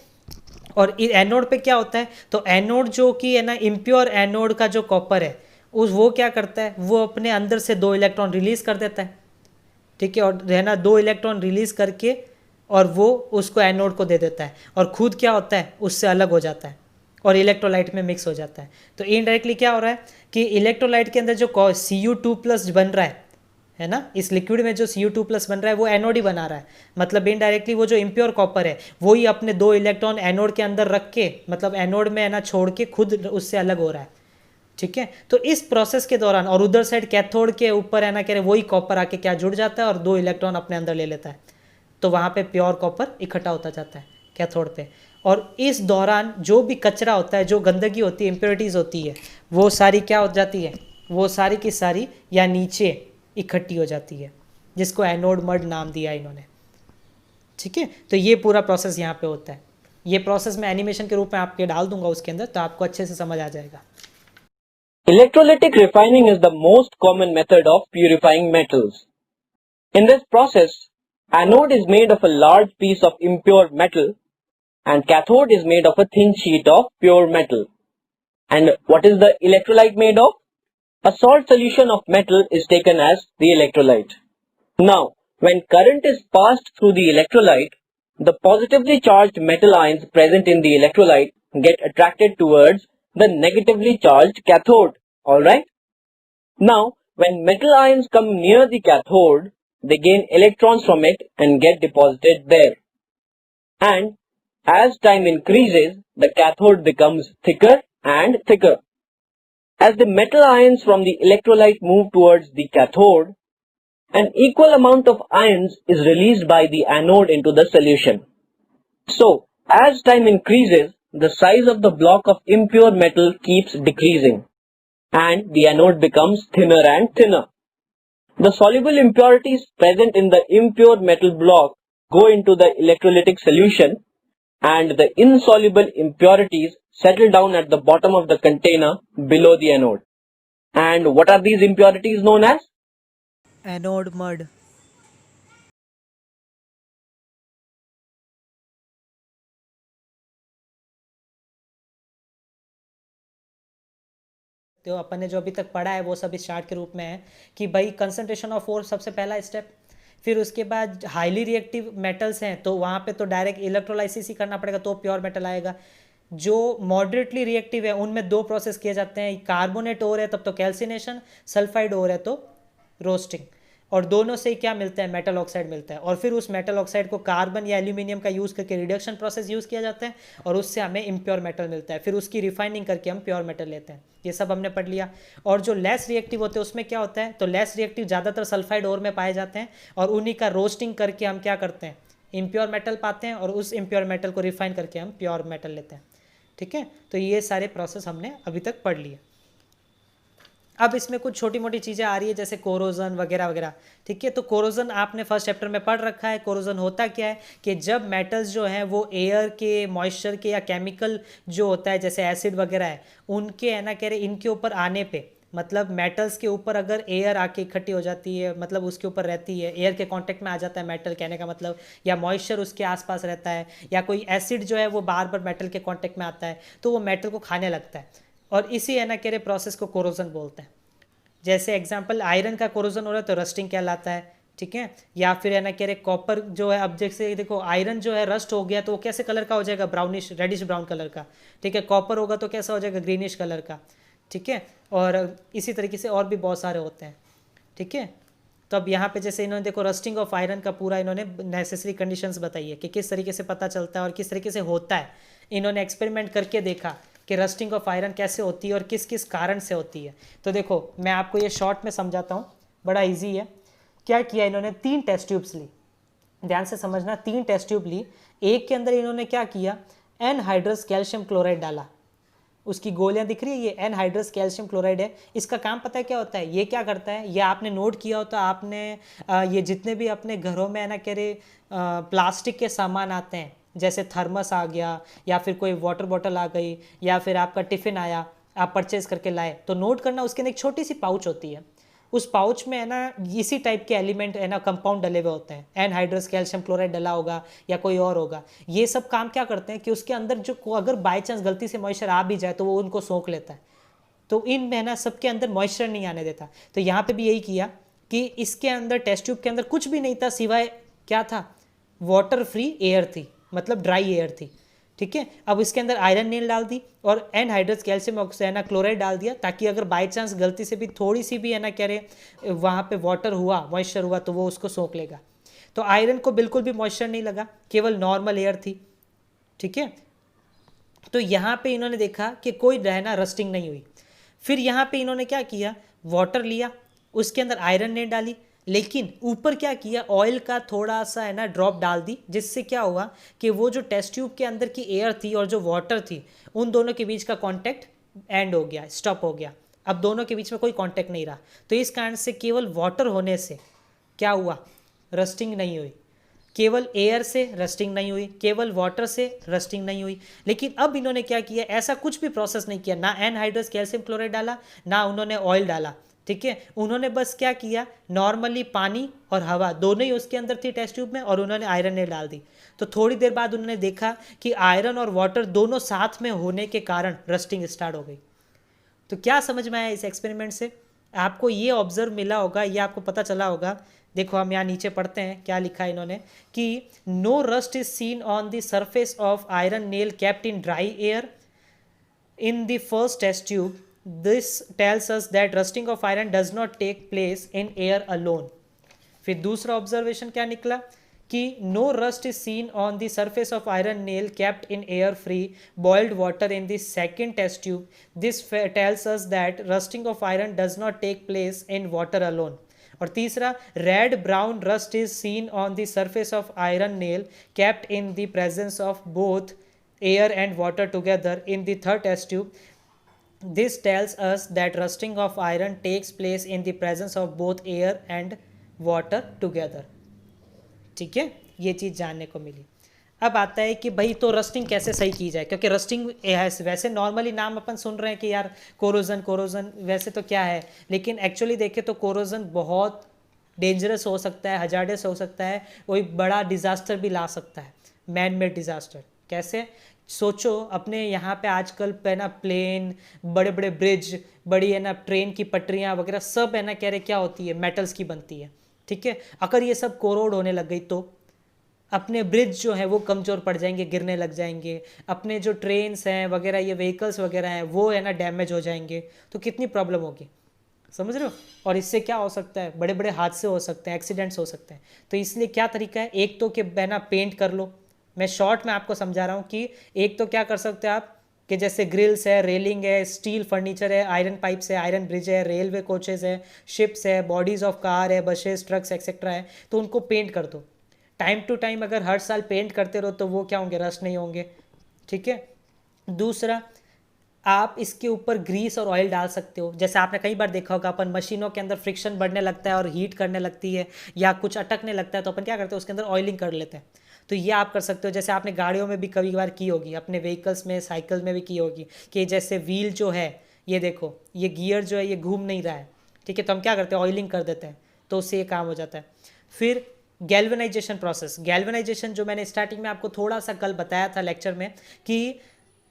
और एनोड पे क्या होता है, तो एनोड जो कि, है ना, इम्प्योर एनोड का जो कॉपर है वो क्या करता है, वो अपने अंदर से 2 इलेक्ट्रॉन रिलीज कर देता है। ठीक है, और, है ना, 2 इलेक्ट्रॉन रिलीज करके और वो उसको एनोड को दे देता है और खुद क्या होता है, उससे अलग हो जाता है और इलेक्ट्रोलाइट में मिक्स हो जाता है। तो इनडायरेक्टली क्या हो रहा है कि इलेक्ट्रोलाइट के अंदर जो Cu2+ बन रहा है ना, इस लिक्विड में जो Cu2+ बन रहा है वो एनोड ही बना रहा है। मतलब इनडायरेक्टली वो जो इम्प्योर कॉपर है वो ही अपने 2 इलेक्ट्रॉन एनोड के अंदर रख के, मतलब एनोड में, है ना, छोड़ के खुद उससे अलग हो रहा है। ठीक है, तो इस प्रोसेस के दौरान, और उधर साइड कैथोड के ऊपर, है ना, कह रहे वही कॉपर आके क्या जुड़ जाता है और 2 इलेक्ट्रॉन अपने अंदर ले लेता है, तो वहाँ पे प्योर कॉपर इकट्ठा होता जाता है कैथोड पे। और इस दौरान जो भी कचरा होता है, जो गंदगी होती है, इम्प्योरिटीज़ होती है, वो सारी क्या हो जाती है, वो सारी की सारी या नीचे इकट्ठी हो जाती है, जिसको एनोड मड नाम दिया इन्होंने। ठीक है, तो ये पूरा प्रोसेस यहाँ पे होता है। ये प्रोसेस मैं एनिमेशन के रूप में आपके डाल दूंगा उसके अंदर, तो आपको अच्छे से समझ आ जाएगा। Electrolytic refining is the most common method of purifying metals. In this process, anode is made of a large piece of impure metal and cathode is made of a thin sheet of pure metal. And what is the electrolyte made of? A salt solution of metal is taken as the electrolyte. Now, when current is passed through the electrolyte, the positively charged metal ions present in the electrolyte get attracted towards the negatively charged cathode. Alright? Now, when metal ions come near the cathode, they gain electrons from it and get deposited there. And as time increases, the cathode becomes thicker and thicker. As the metal ions from the electrolyte move towards the cathode, an equal amount of ions is released by the anode into the solution. So, as time increases, the size of the block of impure metal keeps decreasing and the anode becomes thinner and thinner. The soluble impurities present in the impure metal block go into the electrolytic solution and the insoluble impurities settle down at the bottom of the container below the anode. And what are these impurities known as? Anode mud. तो अपन ने जो अभी तक पढ़ा है वो सब इस चार्ट के रूप में है कि भाई कंसंट्रेशन ऑफ ओर सबसे पहला स्टेप, फिर उसके बाद हाईली रिएक्टिव मेटल्स हैं तो वहाँ पे तो डायरेक्ट इलेक्ट्रोलाइसिस ही करना पड़ेगा तो प्योर मेटल आएगा। जो मॉडरेटली रिएक्टिव है उनमें दो प्रोसेस किए जाते हैं, कार्बोनेट ओर है तब तो कैल्सिनेशन, सल्फाइड ओर है तो रोस्टिंग, और दोनों से क्या मिलता है, मेटल ऑक्साइड मिलता है। और फिर उस मेटल ऑक्साइड को कार्बन या एल्यूमिनियम का यूज़ करके रिडक्शन प्रोसेस यूज़ किया जाता है और उससे हमें इम्प्योर मेटल मिलता है, फिर उसकी रिफाइनिंग करके हम प्योर मेटल लेते हैं। ये सब हमने पढ़ लिया। और जो लेस रिएक्टिव होते हैं उसमें क्या होता है, तो लेस रिएक्टिव ज़्यादातर सल्फाइड ओर में पाए जाते हैं और उन्हीं का रोस्टिंग करके हम क्या करते हैं, इम्प्योर मेटल पाते हैं और उस इम्प्योर मेटल को रिफाइन करके हम प्योर मेटल लेते हैं। ठीक है, तो ये सारे प्रोसेस हमने अभी तक पढ़ लिए। अब इसमें कुछ छोटी मोटी चीज़ें आ रही है जैसे कोरोजन वगैरह वगैरह। ठीक है, तो कोरोजन आपने फर्स्ट चैप्टर में पढ़ रखा है। कोरोजन होता क्या है कि जब मेटल्स जो हैं वो एयर के, मॉइस्चर के या केमिकल जो होता है जैसे एसिड वगैरह है उनके है ना कह रहे इनके ऊपर आने पे, मतलब मेटल्स के ऊपर अगर एयर आके इकट्ठी हो जाती है, मतलब उसके ऊपर रहती है, एयर के कांटेक्ट में आ जाता है मेटल कहने का मतलब, या मॉइस्चर उसके आसपास रहता है, या कोई एसिड जो है वो बार बार मेटल के कांटेक्ट में आता है तो वो मेटल को खाने लगता है और इसी है ना कह रहे प्रोसेस को कोरोजन बोलते हैं। जैसे एग्जांपल आयरन का कोरोजन हो रहा है तो रस्टिंग कहलाता है। ठीक है, या फिर है ना कह रहे कॉपर जो है, अब जैसे देखो आयरन जो है रस्ट हो गया तो वो कैसे कलर का हो जाएगा, ब्राउनिश रेडिश ब्राउन कलर का। ठीक है, कॉपर होगा तो कैसा हो जाएगा, ग्रीनिश कलर का। ठीक है, और इसी तरीके से और भी बहुत सारे होते हैं। ठीक है, तो अब यहाँ पे जैसे इन्होंने देखो रस्टिंग ऑफ आयरन का पूरा इन्होंने नेसेसरी कंडीशंस बताई है कि किस तरीके से पता चलता है और किस तरीके से होता है। इन्होंने एक्सपेरिमेंट करके देखा कि रस्टिंग ऑफ आयरन कैसे होती है और किस किस कारण से होती है। तो देखो मैं आपको ये शॉर्ट में समझाता हूँ, बड़ा इजी है। क्या किया इन्होंने, 3 टेस्ट ट्यूब्स ली, ध्यान से समझना, 3 टेस्ट ट्यूब ली। एक के अंदर इन्होंने क्या किया, एनहाइड्रस कैल्शियम क्लोराइड डाला। उसकी गोलियां दिख रही है, ये एनहाइड्रस कैल्शियम क्लोराइड है। इसका काम पता है क्या होता है, ये क्या करता है, ये आपने नोट किया होता, आपने ये जितने भी अपने घरों में है ना कह रहे प्लास्टिक के सामान आते हैं जैसे थर्मस आ गया या फिर कोई वाटर बॉटल आ गई या फिर आपका टिफ़िन आया, आप परचेज़ करके लाए तो नोट करना उसके अंदर एक छोटी सी पाउच होती है। उस पाउच में है ना इसी टाइप के एलिमेंट है ना कंपाउंड डले हुए होते हैं, एनहाइड्रस कैल्शियम क्लोराइड डला होगा या कोई और होगा। ये सब काम क्या करते हैं कि उसके अंदर जो अगर बाई चांस गलती से मॉइस्चर आ भी जाए तो वो उनको सोख लेता है। तो इन में ना सबके अंदर मॉइस्चर नहीं आने देता। तो यहाँ पे भी यही किया कि इसके अंदर टेस्ट ट्यूब के अंदर कुछ भी नहीं था सिवाय क्या था, वाटर फ्री एयर थी, मतलब ड्राई एयर थी। ठीक है, अब इसके अंदर आयरन नील डाल दी और एनहाइड्रस कैल्शियम ऑक्साइड क्लोराइड डाल दिया ताकि अगर बाई चांस गलती से भी थोड़ी सी भी है ना कह रहे वहाँ पे वाटर हुआ, मॉइस्चर हुआ तो वो उसको सोख लेगा। तो आयरन को बिल्कुल भी मॉइस्चर नहीं लगा, केवल नॉर्मल एयर थी। ठीक है, तो यहाँ पे इन्होंने देखा कि कोई रहना रस्टिंग नहीं हुई। फिर यहाँ पे इन्होंने क्या किया, वाटर लिया, उसके अंदर आयरन नहीं डाली, लेकिन ऊपर क्या किया, ऑयल का थोड़ा सा है ना ड्रॉप डाल दी, जिससे क्या हुआ कि वो जो टेस्ट ट्यूब के अंदर की एयर थी और जो वाटर थी उन दोनों के बीच का कांटेक्ट एंड हो गया, स्टॉप हो गया। अब दोनों के बीच में कोई कांटेक्ट नहीं रहा, तो इस कारण से केवल वाटर होने से क्या हुआ, रस्टिंग नहीं हुई। केवल एयर से रस्टिंग नहीं हुई, केवल वाटर से रस्टिंग नहीं हुई। लेकिन अब इन्होंने क्या किया, ऐसा कुछ भी प्रोसेस नहीं किया, ना एनहाइड्रस कैल्शियम क्लोराइड डाला, ना उन्होंने ऑयल डाला, ठीक है। उन्होंने बस क्या किया, नॉर्मली पानी और हवा दोनों ही उसके अंदर थी टेस्ट ट्यूब में, और उन्होंने आयरन ने डाल दी। तो थोड़ी देर बाद उन्होंने देखा कि आयरन और वाटर दोनों साथ में होने के कारण रस्टिंग स्टार्ट हो गई। तो क्या समझ में आया इस एक्सपेरिमेंट से? आपको ये ऑब्जर्व मिला होगा, ये आपको पता चला होगा। देखो हम यहाँ नीचे पढ़ते हैं क्या लिखा है इन्होंने कि no rust is seen on the surface of iron nail kept in dry air in the first test tube. This tells us that rusting of iron does not take place in air alone. फिर दूसरा observation क्या निकला कि no rust is seen on the surface of iron nail kept in air free boiled water in the second test tube. This tells us that rusting of iron does not take place in water alone. और तीसरा, red brown rust is seen on the surface of iron nail kept in the presence of both air and water together in the third test tube. This tells us that rusting of iron takes place in the presence of both air and water together. ठीक है, ये चीज़ जानने को मिली। अब आता है कि भाई तो रस्टिंग कैसे सही की जाए, क्योंकि रस्टिंग वैसे नॉर्मली नाम अपन सुन रहे हैं कि यार कोरोजन वैसे तो क्या है, लेकिन एक्चुअली देखें तो कोरोजन बहुत डेंजरस हो सकता है, हजार्डस हो सकता है, कोई बड़ा डिज़ास्टर भी ला सकता है, मैन मेड डिज़ास्टर। कैसे? सोचो अपने यहाँ पे आजकल पे ना प्लेन, बड़े बड़े ब्रिज, बड़ी है ना ट्रेन की पटरियाँ वगैरह सब है ना कह रहे क्या होती है, मेटल्स की बनती है, ठीक है। अगर ये सब कोरोड होने लग गई तो अपने ब्रिज जो है वो कमज़ोर पड़ जाएंगे, गिरने लग जाएंगे, अपने जो ट्रेन्स हैं वगैरह, ये व्हीकल्स वगैरह हैं वो है ना डैमेज हो जाएंगे, तो कितनी प्रॉब्लम होगी, समझ रहे हो। और इससे क्या हो सकता है, बड़े बड़े हादसे हो सकते हैं, एक्सीडेंट्स हो सकते हैं। तो इसलिए क्या तरीका है, एक तो कि है ना पेंट कर लो। मैं शॉर्ट में आपको समझा रहा हूँ कि एक तो क्या कर सकते हो आप कि जैसे ग्रिल्स है, रेलिंग है, स्टील फर्नीचर है, आयरन पाइप्स है, आयरन ब्रिज है, रेलवे कोचेस है, शिप्स है, बॉडीज़ ऑफ कार है, बसेस, ट्रक्स एक्सेट्रा है, तो उनको पेंट कर दो। टाइम टू टाइम अगर हर साल पेंट करते रहो तो वो क्या होंगे, रस्ट नहीं होंगे, ठीक है। दूसरा, आप इसके ऊपर ग्रीस और ऑयल डाल सकते हो। जैसे आपने कई बार देखा होगा, अपन मशीनों के अंदर फ्रिक्शन बढ़ने लगता है और हीट करने लगती है या कुछ अटकने लगता है, तो अपन क्या करते हैं उसके अंदर ऑयलिंग कर लेते हैं। तो ये आप कर सकते हो। जैसे आपने गाड़ियों में भी कभी बार की होगी, अपने व्हीकल्स में, साइकिल में भी की होगी कि जैसे व्हील जो है, ये देखो ये गियर जो है ये घूम नहीं रहा है, ठीक है, तो हम क्या करते हैं ऑयलिंग कर देते हैं, तो उससे ये काम हो जाता है। फिर गैल्वेनाइजेशन प्रोसेस, गैल्वेनाइजेशन जो मैंने स्टार्टिंग में आपको थोड़ा सा कल बताया था लेक्चर में कि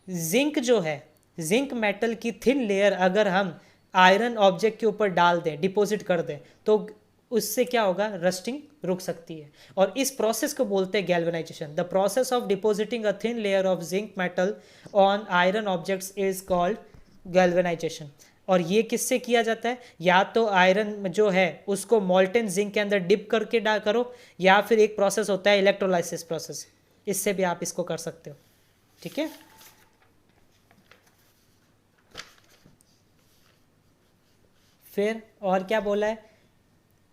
जिंक जो है, जिंक मेटल की थिन लेयर अगर हम आयरन ऑब्जेक्ट के ऊपर डाल दें, डिपॉजिट कर दें, तो उससे क्या होगा, रस्टिंग रुक सकती है। और इस प्रोसेस को बोलते हैं galvanisation. The process of depositing a thin layer of zinc metal on iron objects is called galvanisation. और ये किससे किया जाता है, या तो आयरन जो है उसको मोल्टेन जिंक के अंदर डिप करके करो, या फिर एक प्रोसेस होता है इलेक्ट्रोलाइसिस प्रोसेस, इससे भी आप इसको कर सकते हो, ठीक है। फिर और क्या बोला है,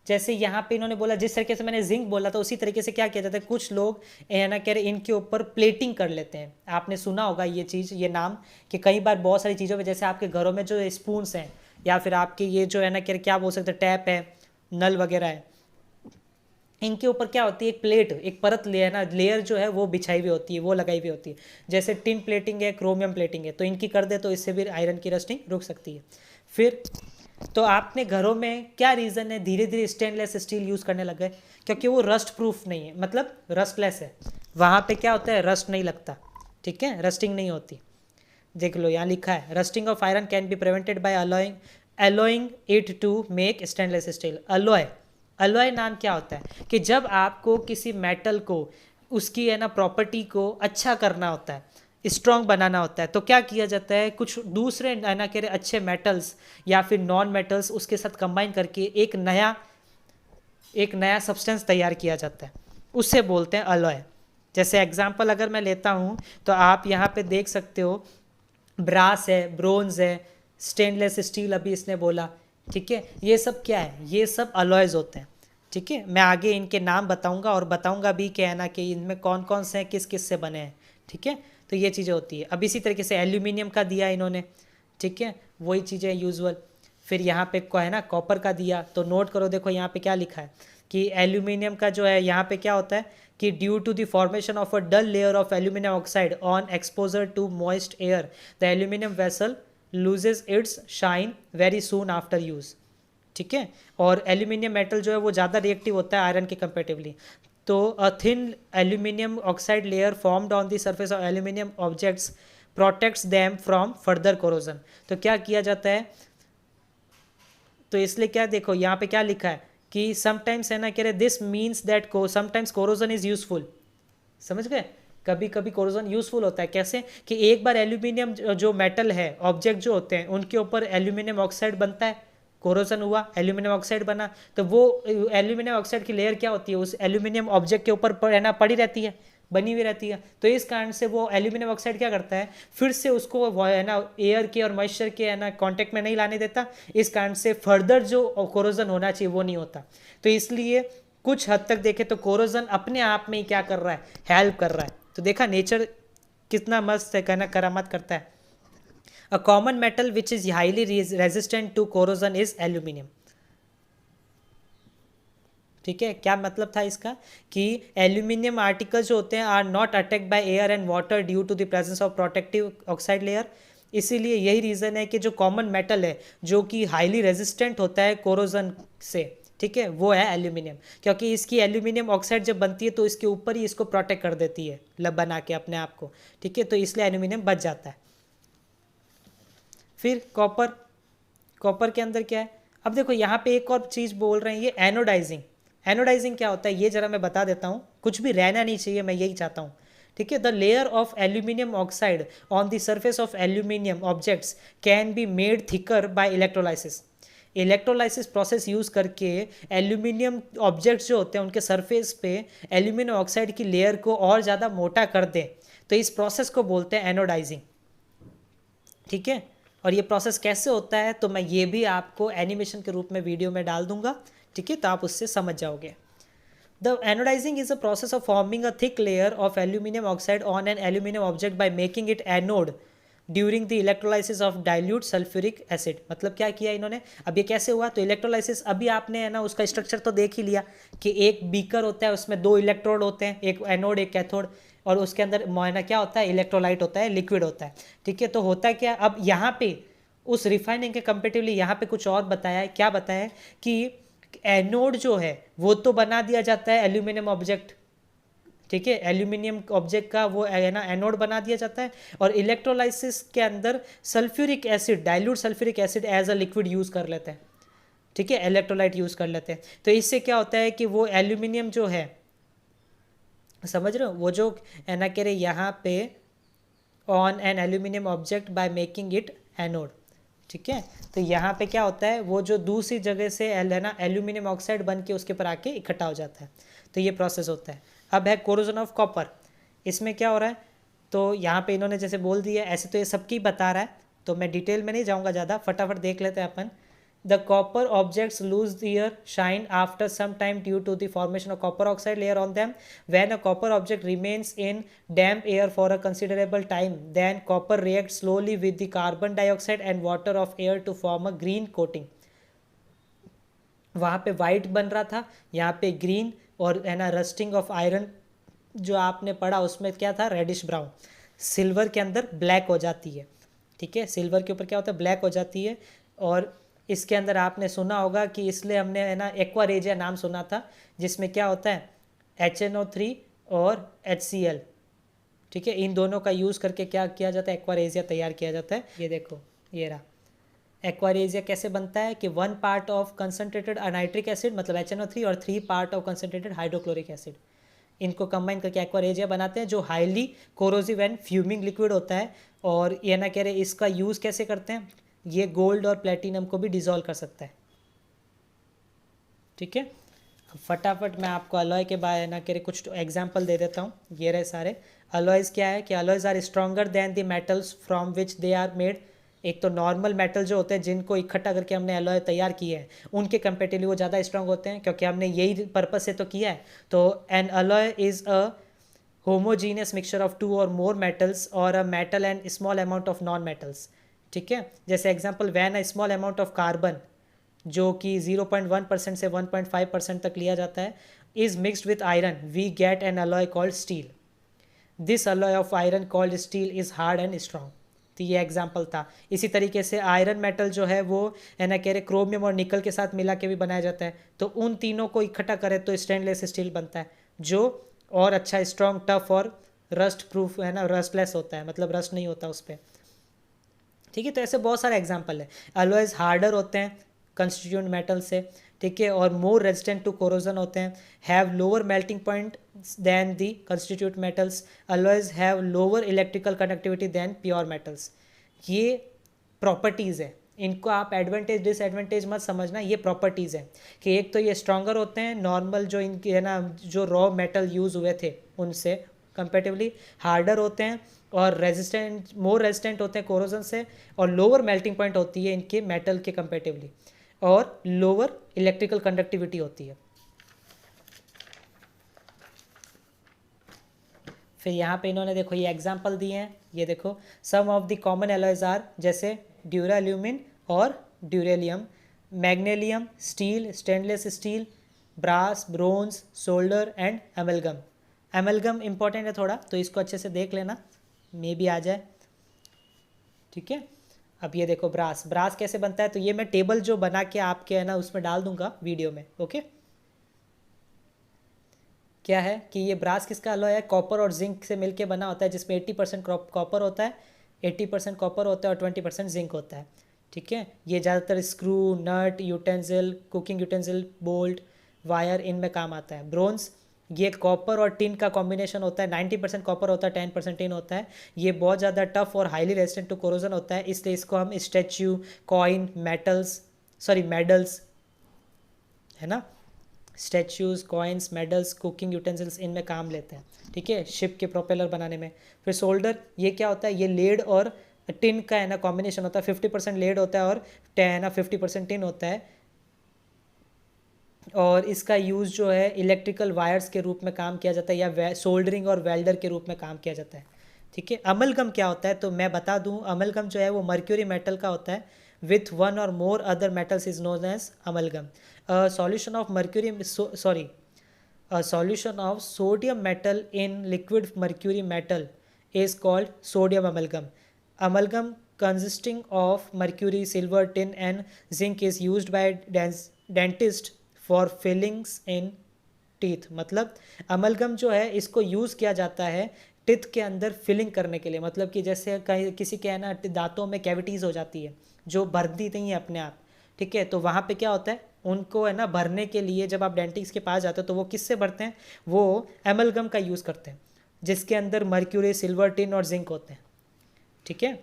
जैसे यहाँ पे इन्होंने बोला, जिस तरीके से मैंने जिंक बोला था उसी तरीके से क्या किया जाता है, कुछ लोग है ना कह रहे इनके ऊपर प्लेटिंग कर लेते हैं। आपने सुना होगा ये चीज़, ये नाम, कि कई बार बहुत सारी चीज़ों में, जैसे आपके घरों में जो स्पून्स हैं या फिर आपके ये जो है ना कह रहे क्या बोल सकते हैं, टैप है, नल वगैरह है, इनके ऊपर क्या होती है, एक प्लेट, एक परत है ना, लेयर जो है वो बिछाई हुई होती है, वो लगाई हुई होती है। जैसे टिन प्लेटिंग है, क्रोमियम प्लेटिंग है, तो इनकी कर दे तो इससे भी आयरन की रस्टिंग रुक सकती है। फिर तो आपने घरों में क्या रीज़न है धीरे धीरे स्टेनलेस स्टील यूज़ करने लग गए, क्योंकि वो रस्ट प्रूफ नहीं है, मतलब रस्टलेस है, वहाँ पे क्या होता है, रस्ट नहीं लगता, ठीक है, रस्टिंग नहीं होती। देख लो यहाँ लिखा है, rusting of iron can be prevented by alloying it to make stainless steel. Alloy नाम क्या होता है कि जब आपको किसी मेटल को, उसकी है ना प्रॉपर्टी को अच्छा करना होता है, स्ट्रॉन्ग बनाना होता है, तो क्या किया जाता है, कुछ दूसरे ना कह रहे अच्छे मेटल्स या फिर नॉन मेटल्स उसके साथ कंबाइन करके एक नया सब्सटेंस तैयार किया जाता है, उससे बोलते हैं अलॉय। जैसे एग्जांपल अगर मैं लेता हूँ तो आप यहाँ पे देख सकते हो, ब्रास है, ब्रोंज है, स्टेनलेस स्टील अभी इसने बोला, ठीक है, ये सब क्या है, ये सब अलॉयज़ होते हैं, ठीक है। मैं आगे इनके नाम बताऊँगा और बताऊँगा भी क्या है ना कि इनमें कौन कौन से हैं, किस किस से बने हैं, ठीक है। तो ये चीज़ें होती है। अब इसी तरीके से एल्यूमिनियम का दिया इन्होंने, ठीक है, वही चीज़ें यूजुअल। फिर यहाँ पे को है ना कॉपर का दिया, तो नोट करो, देखो यहाँ पे क्या लिखा है कि एल्यूमिनियम का जो है यहाँ पे क्या होता है कि due to the formation of a dull layer of aluminium oxide on exposure to moist air the aluminium vessel loses its shine very soon after use. ठीक है, और एल्यूमिनियम मेटल जो है वो ज़्यादा रिएक्टिव होता है आयरन के कंपेरेटिवली। तो a thin aluminium oxide layer formed on the surface of aluminium objects protects them from further corrosion. तो क्या किया जाता है, तो इसलिए क्या देखो यहाँ पे क्या लिखा है कि समटाइम्स है ना, कह रहे this means that sometimes corrosion is useful. समझ गए, कभी कभी कोरोजन यूजफुल होता है। कैसे कि एक बार एल्यूमिनियम जो मेटल है ऑब्जेक्ट जो होते हैं उनके ऊपर एल्यूमिनियम ऑक्साइड बनता है, कोरोजन हुआ, एल्यूमिनियम ऑक्साइड बना, तो वो एल्यूमिनियम ऑक्साइड की लेयर क्या होती है उस एल्यूमिनियम ऑब्जेक्ट के ऊपर है ना पड़ी रहती है, बनी हुई रहती है। तो इस कारण से वो एल्यूमिनियम ऑक्साइड क्या करता है, फिर से उसको है ना एयर के और मॉइस्चर के है ना कांटेक्ट में नहीं लाने देता। इस कारण से फर्दर जो कोरोजन होना चाहिए वो नहीं होता। तो इसलिए कुछ हद तक देखें तो कोरोजन अपने आप में ही क्या कर रहा है, हेल्प कर रहा है। तो देखा नेचर कितना मस्त है, कहना करामत करता है। A common metal which is highly resistant to corrosion is aluminium. ठीक है, क्या मतलब था इसका कि एल्यूमिनियम आर्टिकल्स जो होते हैं are not attacked by air and water due to the presence of protective oxide layer. इसीलिए यही रीज़न है कि जो कॉमन मेटल है जो कि हाईली रेजिस्टेंट होता है कोरोजन से, ठीक है, वो है एल्यूमिनियम। क्योंकि इसकी एल्यूमिनियम ऑक्साइड जब बनती है तो इसके ऊपर ही इसको प्रोटेक्ट कर देती है बना के अपने आप को। ठीक है, तो इसलिए एल्यूमिनियम बच जाता है। फिर कॉपर, कॉपर के अंदर क्या है, अब देखो यहाँ पे एक और चीज़ बोल रहे हैं, ये एनोडाइजिंग। एनोडाइजिंग क्या होता है ये जरा मैं बता देता हूँ, कुछ भी रहना नहीं चाहिए, मैं यही चाहता हूँ। ठीक है, the layer of aluminium oxide on the surface of aluminium objects can be made thicker by electrolysis. Electrolysis process use करके एल्यूमिनियम ऑब्जेक्ट्स जो होते हैं उनके सरफेस पे एल्यूमिनियम ऑक्साइड की लेयर को और ज़्यादा मोटा कर दें, तो इस प्रोसेस को बोलते हैं एनोडाइजिंग। ठीक है, और ये प्रोसेस कैसे होता है तो मैं ये भी आपको एनिमेशन के रूप में वीडियो में डाल दूंगा। ठीक है, तो आप उससे समझ जाओगे। The anodising is a process of forming a thick layer of aluminium oxide on an aluminium object by making it anode during the electrolysis of dilute sulphuric acid. मतलब क्या किया इन्होंने, अब ये कैसे हुआ, तो इलेक्ट्रोलाइसिस अभी आपने है ना उसका स्ट्रक्चर तो देख ही लिया कि एक बीकर होता है, उसमें दो इलेक्ट्रोड होते हैं, एक एनोड एक कैथोड, और उसके अंदर मोहना क्या होता है, इलेक्ट्रोलाइट होता है, लिक्विड होता है। ठीक है, तो होता क्या, अब यहाँ पे उस रिफाइनिंग के कंपेरेटिवली यहाँ पे कुछ और बताया है। क्या बताया है कि एनोड जो है वो तो बना दिया जाता है एल्यूमिनियम ऑब्जेक्ट। ठीक है, एल्यूमिनियम ऑब्जेक्ट का वो है ना एनोड बना दिया जाता है, और इलेक्ट्रोलाइसिस के अंदर sulphuric acid, dilute sulphuric acid as a liquid use कर लेते हैं। ठीक है, इलेक्ट्रोलाइट यूज़ कर लेते हैं। तो इससे क्या होता है कि वो एल्यूमिनियम जो है, समझ रहे हो, वो जो है ना कह रहे यहाँ पे on an aluminium object by making it anode. ठीक है, तो यहाँ पे क्या होता है, वो जो दूसरी जगह से है ना एल्यूमिनियम ऑक्साइड बन के उसके पर आके इकट्ठा हो जाता है। तो ये प्रोसेस होता है। अब है कोरोजन ऑफ कॉपर। इसमें क्या हो रहा है, तो यहाँ पे इन्होंने जैसे बोल दिया, ऐसे तो ये सबकी बता रहा है, तो मैं डिटेल में नहीं जाऊँगा ज़्यादा, फटाफट देख लेते हैं अपन। The copper objects lose their shine after some time due to the formation of copper oxide layer on them. When a copper object remains in damp air for a considerable time, then copper reacts slowly with the carbon dioxide and water of air to form a green coating. वहाँ पे white बन रहा था, यहाँ पे green, और है ना रस्टिंग ऑफ आयरन जो आपने पढ़ा उसमें क्या था, रेडिश ब्राउन। सिल्वर के अंदर ब्लैक हो जाती है। ठीक है, सिल्वर के ऊपर क्या होता है, ब्लैक हो जाती है। और इसके अंदर आपने सुना होगा कि इसलिए हमने है ना एक्वारेजिया नाम सुना था, जिसमें क्या होता है HNO3 और HCl। ठीक है, इन दोनों का यूज़ करके क्या किया जाता है, एक्वारेजिया तैयार किया जाता है। ये देखो, ये रहा एक्वारेजिया। कैसे बनता है कि 1 part of concentrated nitric acid मतलब HNO3 और 3 part of concentrated hydrochloric acid, इनको कंबाइन करके एक्वारेजिया बनाते हैं, जो highly corrosive and fuming liquid होता है। और ये ना कह रहे इसका यूज़ कैसे करते हैं, ये गोल्ड और प्लेटिनम को भी डिसॉल्व कर सकता है। ठीक है, फटाफट मैं आपको अलॉय के बारे ना कह रहे कुछ एग्जांपल दे देता हूँ। ये रहे सारे अलॉयज़। क्या है कि alloys are stronger than the metals from which they are made. एक तो नॉर्मल मेटल जो होते हैं जिनको इकट्ठा करके हमने अलॉय तैयार किए हैं, उनके कंपेरेटिवली वो ज़्यादा स्ट्रांग होते हैं, क्योंकि हमने यही पर्पस से तो किया है। तो N alloy is a homogeneous mixture of 2 और मोर मेटल्स और a metal and small amount of non metals. ठीक है, जैसे example when a small amount of carbon जो कि 0.1% से 1.5% तक लिया जाता है, is mixed with iron, we get an alloy called steel. This alloy of iron called steel is hard and strong. तो ये एग्जाम्पल था. इसी तरीके से आयरन मेटल जो है वो है ना कह रहे क्रोमियम और निकल के साथ मिला के भी बनाया जाता है. तो उन तीनों को इकट्ठा करें तो स्टेनलेस स्टील बनता है, जो और अच्छा स्ट्रॉन्ग, टफ और रस्ट प्रूफ है ना, रस्टलेस होता है, मतलब रस्ट नहीं होता उस पर. ठीक है, तो ऐसे बहुत सारे एग्जाम्पल है. अलॉयज हार्डर होते हैं कंस्टिट्यूएंट मेटल से, ठीक है, और मोर रेजिस्टेंट टू कोरोजन होते हैं, have lower melting point than the constituent metals. Alloys have lower electrical conductivity than pure metals. ये प्रॉपर्टीज़ है, इनको आप एडवांटेज डिसएडवांटेज मत समझना, ये प्रॉपर्टीज़ है कि एक तो ये स्ट्रॉन्गर होते हैं नॉर्मल जो इनके है ना जो रॉ मेटल यूज़ हुए थे उनसे कंपेटिवली, हार्डर होते हैं और रेजिस्टेंट, मोर रेजिस्टेंट होते हैं कोरोजन से, और लोअर मेल्टिंग पॉइंट होती है इनके मेटल के कंपेटिवली, और लोअर इलेक्ट्रिकल कंडक्टिविटी होती है. फिर यहाँ पे इन्होंने देखो ये एग्जांपल दिए हैं, ये देखो some of the common alloys are, जैसे ड्यूराल्यूमिन और duralium, magnalium, steel, stainless steel, brass, bronze, solder and amalgam. Amalgam important है थोड़ा, तो इसको अच्छे से देख लेना, मे भी आ जाए. ठीक है, अब ये देखो ब्रास, ब्रास कैसे बनता है, तो ये मैं टेबल जो बना के आपके है ना उसमें डाल दूंगा वीडियो में. ओके, क्या है कि ये ब्रास किसका अलॉय है, कॉपर और जिंक से मिलके बना होता है, जिसमें 80% कॉपर होता है, 80% कॉपर होता है और 20% जिंक होता है. ठीक है, ये ज़्यादातर screw, nut, utensil, cooking utensil, bolt, wire, इनमें काम आता है. ब्रोंज, ये कॉपर और टिन का कॉम्बिनेशन होता है, 90% कॉपर होता है, 10% टिन होता है. ये बहुत ज़्यादा टफ और हाईली रेजिस्टेंट टू कोरोजन होता है, इसलिए इसको हम स्टैच्यू, कॉइन, मेडल्स है ना, स्टैच्यूज़, कॉइन्स, मेडल्स, कुकिंग यूटेंसिल्स, इनमें काम लेते हैं. ठीक है, शिप के प्रोपेलर बनाने में. फिर सोल्डर, ये क्या होता है, ये लेड और टिन का है ना कॉम्बिनेशन होता है, 50% लेड होता है और है ना 50% टिन होता है, और इसका यूज़ जो है इलेक्ट्रिकल वायर्स के रूप में काम किया जाता है, या सोल्डरिंग और वेल्डर के रूप में काम किया जाता है. ठीक है, अमलगम क्या होता है, तो मैं बता दूं, अमलगम जो है वो मर्क्यूरी मेटल का होता है, with one or more other metals is known as amalgam. Solution of mercury a solution of sodium metal in liquid mercury metal is called sodium amalgam. Amalgam consisting of mercury, silver, tin and zinc is used by dentist for fillings in teeth. मतलब amalgam जो है इसको use किया जाता है teeth के अंदर filling करने के लिए, मतलब कि जैसे कहीं किसी के है ना दांतों में कैविटीज़ हो जाती है जो भरती नहीं है अपने आप. ठीक है, तो वहाँ पे क्या होता है, उनको है ना भरने के लिए जब आप डेंटिस्ट के पास जाते हो तो वो किससे भरते हैं, वो एमलगम का यूज़ करते हैं, जिसके अंदर मर्क्यूरी, सिल्वर, टिन और जिंक होते हैं. ठीक है,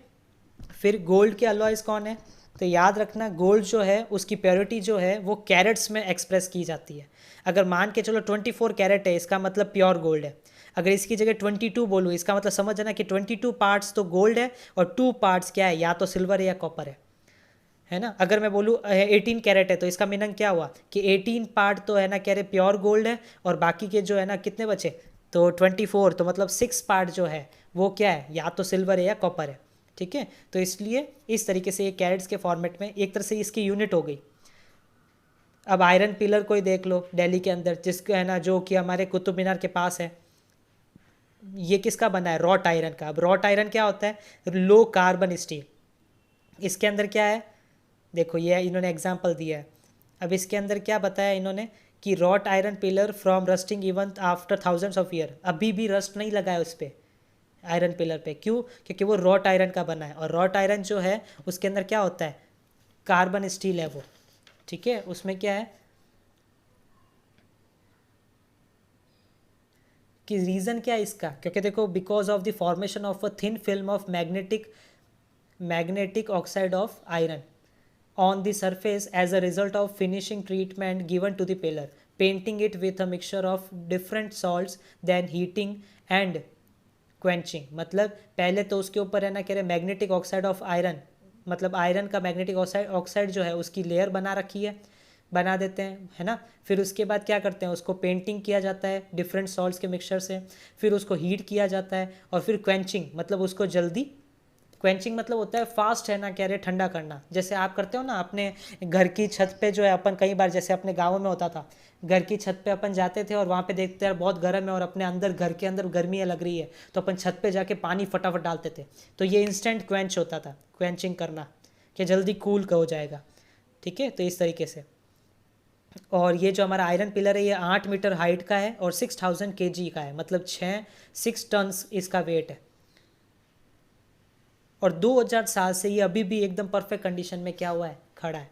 फिर गोल्ड के अलॉयज कौन है, तो याद रखना गोल्ड जो है उसकी प्योरिटी जो है वो कैरेट्स में एक्सप्रेस की जाती है. अगर मान के चलो 24 कैरेट है, इसका मतलब प्योर गोल्ड है. अगर इसकी जगह 22 बोलूँ, इसका मतलब समझ जाना कि 22 पार्ट्स तो गोल्ड है और 2 पार्ट्स क्या है, या तो सिल्वर है या कॉपर है ना. अगर मैं बोलूँ 18 कैरेट है, तो इसका मीनिंग क्या हुआ कि 18 पार्ट तो है ना कह रहे प्योर गोल्ड है, और बाकी के जो है ना कितने बचे, तो 24, तो मतलब 6 पार्ट जो है वो क्या है, या तो सिल्वर है या कॉपर है. ठीक है, तो इसलिए इस तरीके से ये कैरेट्स के फॉर्मेट में एक तरह से इसकी यूनिट हो गई. अब आयरन पिलर को ही देख लो दिल्ली के अंदर, जिसको है ना जो कि हमारे कुतुब मीनार के पास है, ये किसका बना है, रॉट आयरन का. अब रॉट आयरन क्या होता है, लो कार्बन स्टील. इसके अंदर क्या है, देखो ये इन्होंने एग्जाम्पल दिया है. अब इसके अंदर क्या बताया इन्होंने कि wrought iron pillar from rusting even after thousands of year, अभी भी रस्ट नहीं लगा है उस पर, आयरन पिलर पे. क्यों, क्योंकि वो रॉट आयरन का बना है, और रॉट आयरन जो है उसके अंदर क्या होता है, कार्बन स्टील है वो. ठीक है, उसमें क्या है कि रीज़न क्या है इसका, क्योंकि देखो because of the formation of a thin film of magnetic oxide of iron on the surface as a result of finishing treatment given to the pillar, painting it with a mixture of different salts, then heating and quenching. मतलब पहले तो उसके ऊपर है ना कह रहे magnetic oxide of iron, मतलब आयरन का मैग्नेटिक ऑक्साइड जो है उसकी लेयर बना रखी है, बना देते हैं है ना. फिर उसके बाद क्या करते हैं, उसको पेंटिंग किया जाता है डिफरेंट सॉल्ट्स के मिक्सचर से, फिर उसको हीट किया जाता है, और फिर क्वेंचिंग मतलब उसको जल्दी क्वेंचिंग मतलब होता है फास्ट है ना, कह रहे ठंडा करना। जैसे आप करते हो ना अपने घर की छत पे, जो है अपन कई बार जैसे अपने गाँव में होता था, घर की छत पे अपन जाते थे और वहाँ पे देखते यार बहुत गर्म है और अपने अंदर घर के अंदर गर्मी लग रही है, तो अपन छत पे जाके पानी फटाफट डालते थे। तो ये इंस्टेंट क्वेंच होता था, क्वेंचिंग करना, कि जल्दी कूल हो जाएगा। ठीक है, तो इस तरीके से। और ये जो हमारा आयरन पिलर है ये 8 मीटर हाइट का है और 6000 kg का है, मतलब 6 टन्स इसका वेट है। और 2000 साल से ये अभी भी एकदम परफेक्ट कंडीशन में क्या हुआ है, खड़ा है।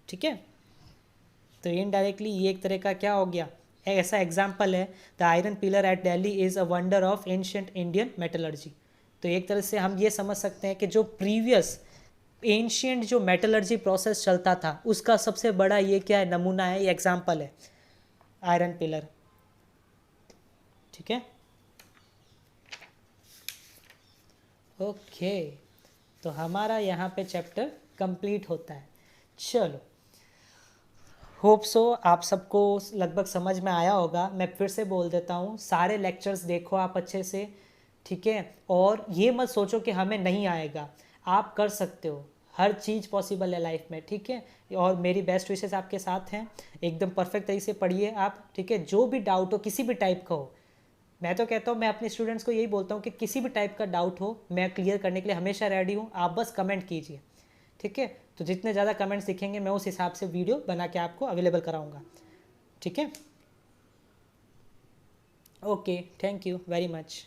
ठीक है, तो इनडायरेक्टली ये एक तरह का क्या हो गया, ऐसा एग्जाम्पल है, the iron pillar at Delhi is a wonder of ancient Indian metallurgy. तो एक तरह से हम ये समझ सकते हैं कि जो प्रीवियस एंशियंट जो मेटलर्जी प्रोसेस चलता था उसका सबसे बड़ा ये क्या है, नमूना है, ये एग्जाम्पल है आयरन पिलर। ठीक है, ओके, तो हमारा यहाँ पे चैप्टर कंप्लीट होता है। चलो, होप सो आप सबको लगभग समझ में आया होगा। मैं फिर से बोल देता हूँ, सारे लेक्चर्स देखो आप अच्छे से। ठीक है, और ये मत सोचो कि हमें नहीं आएगा, आप कर सकते हो, हर चीज़ पॉसिबल है लाइफ में। ठीक है, और मेरी बेस्ट विशेस आपके साथ हैं, एकदम परफेक्ट तरीके से पढ़िए आप। ठीक है, जो भी डाउट हो किसी भी टाइप का हो, मैं तो कहता हूँ, मैं अपने स्टूडेंट्स को यही बोलता हूँ कि किसी भी टाइप का डाउट हो मैं क्लियर करने के लिए हमेशा रेडी हूँ, आप बस कमेंट कीजिए। ठीक है, तो जितने ज़्यादा कमेंट्स दिखेंगे मैं उस हिसाब से वीडियो बना के आपको अवेलेबल कराऊंगा। ठीक है, okay, thank you very much.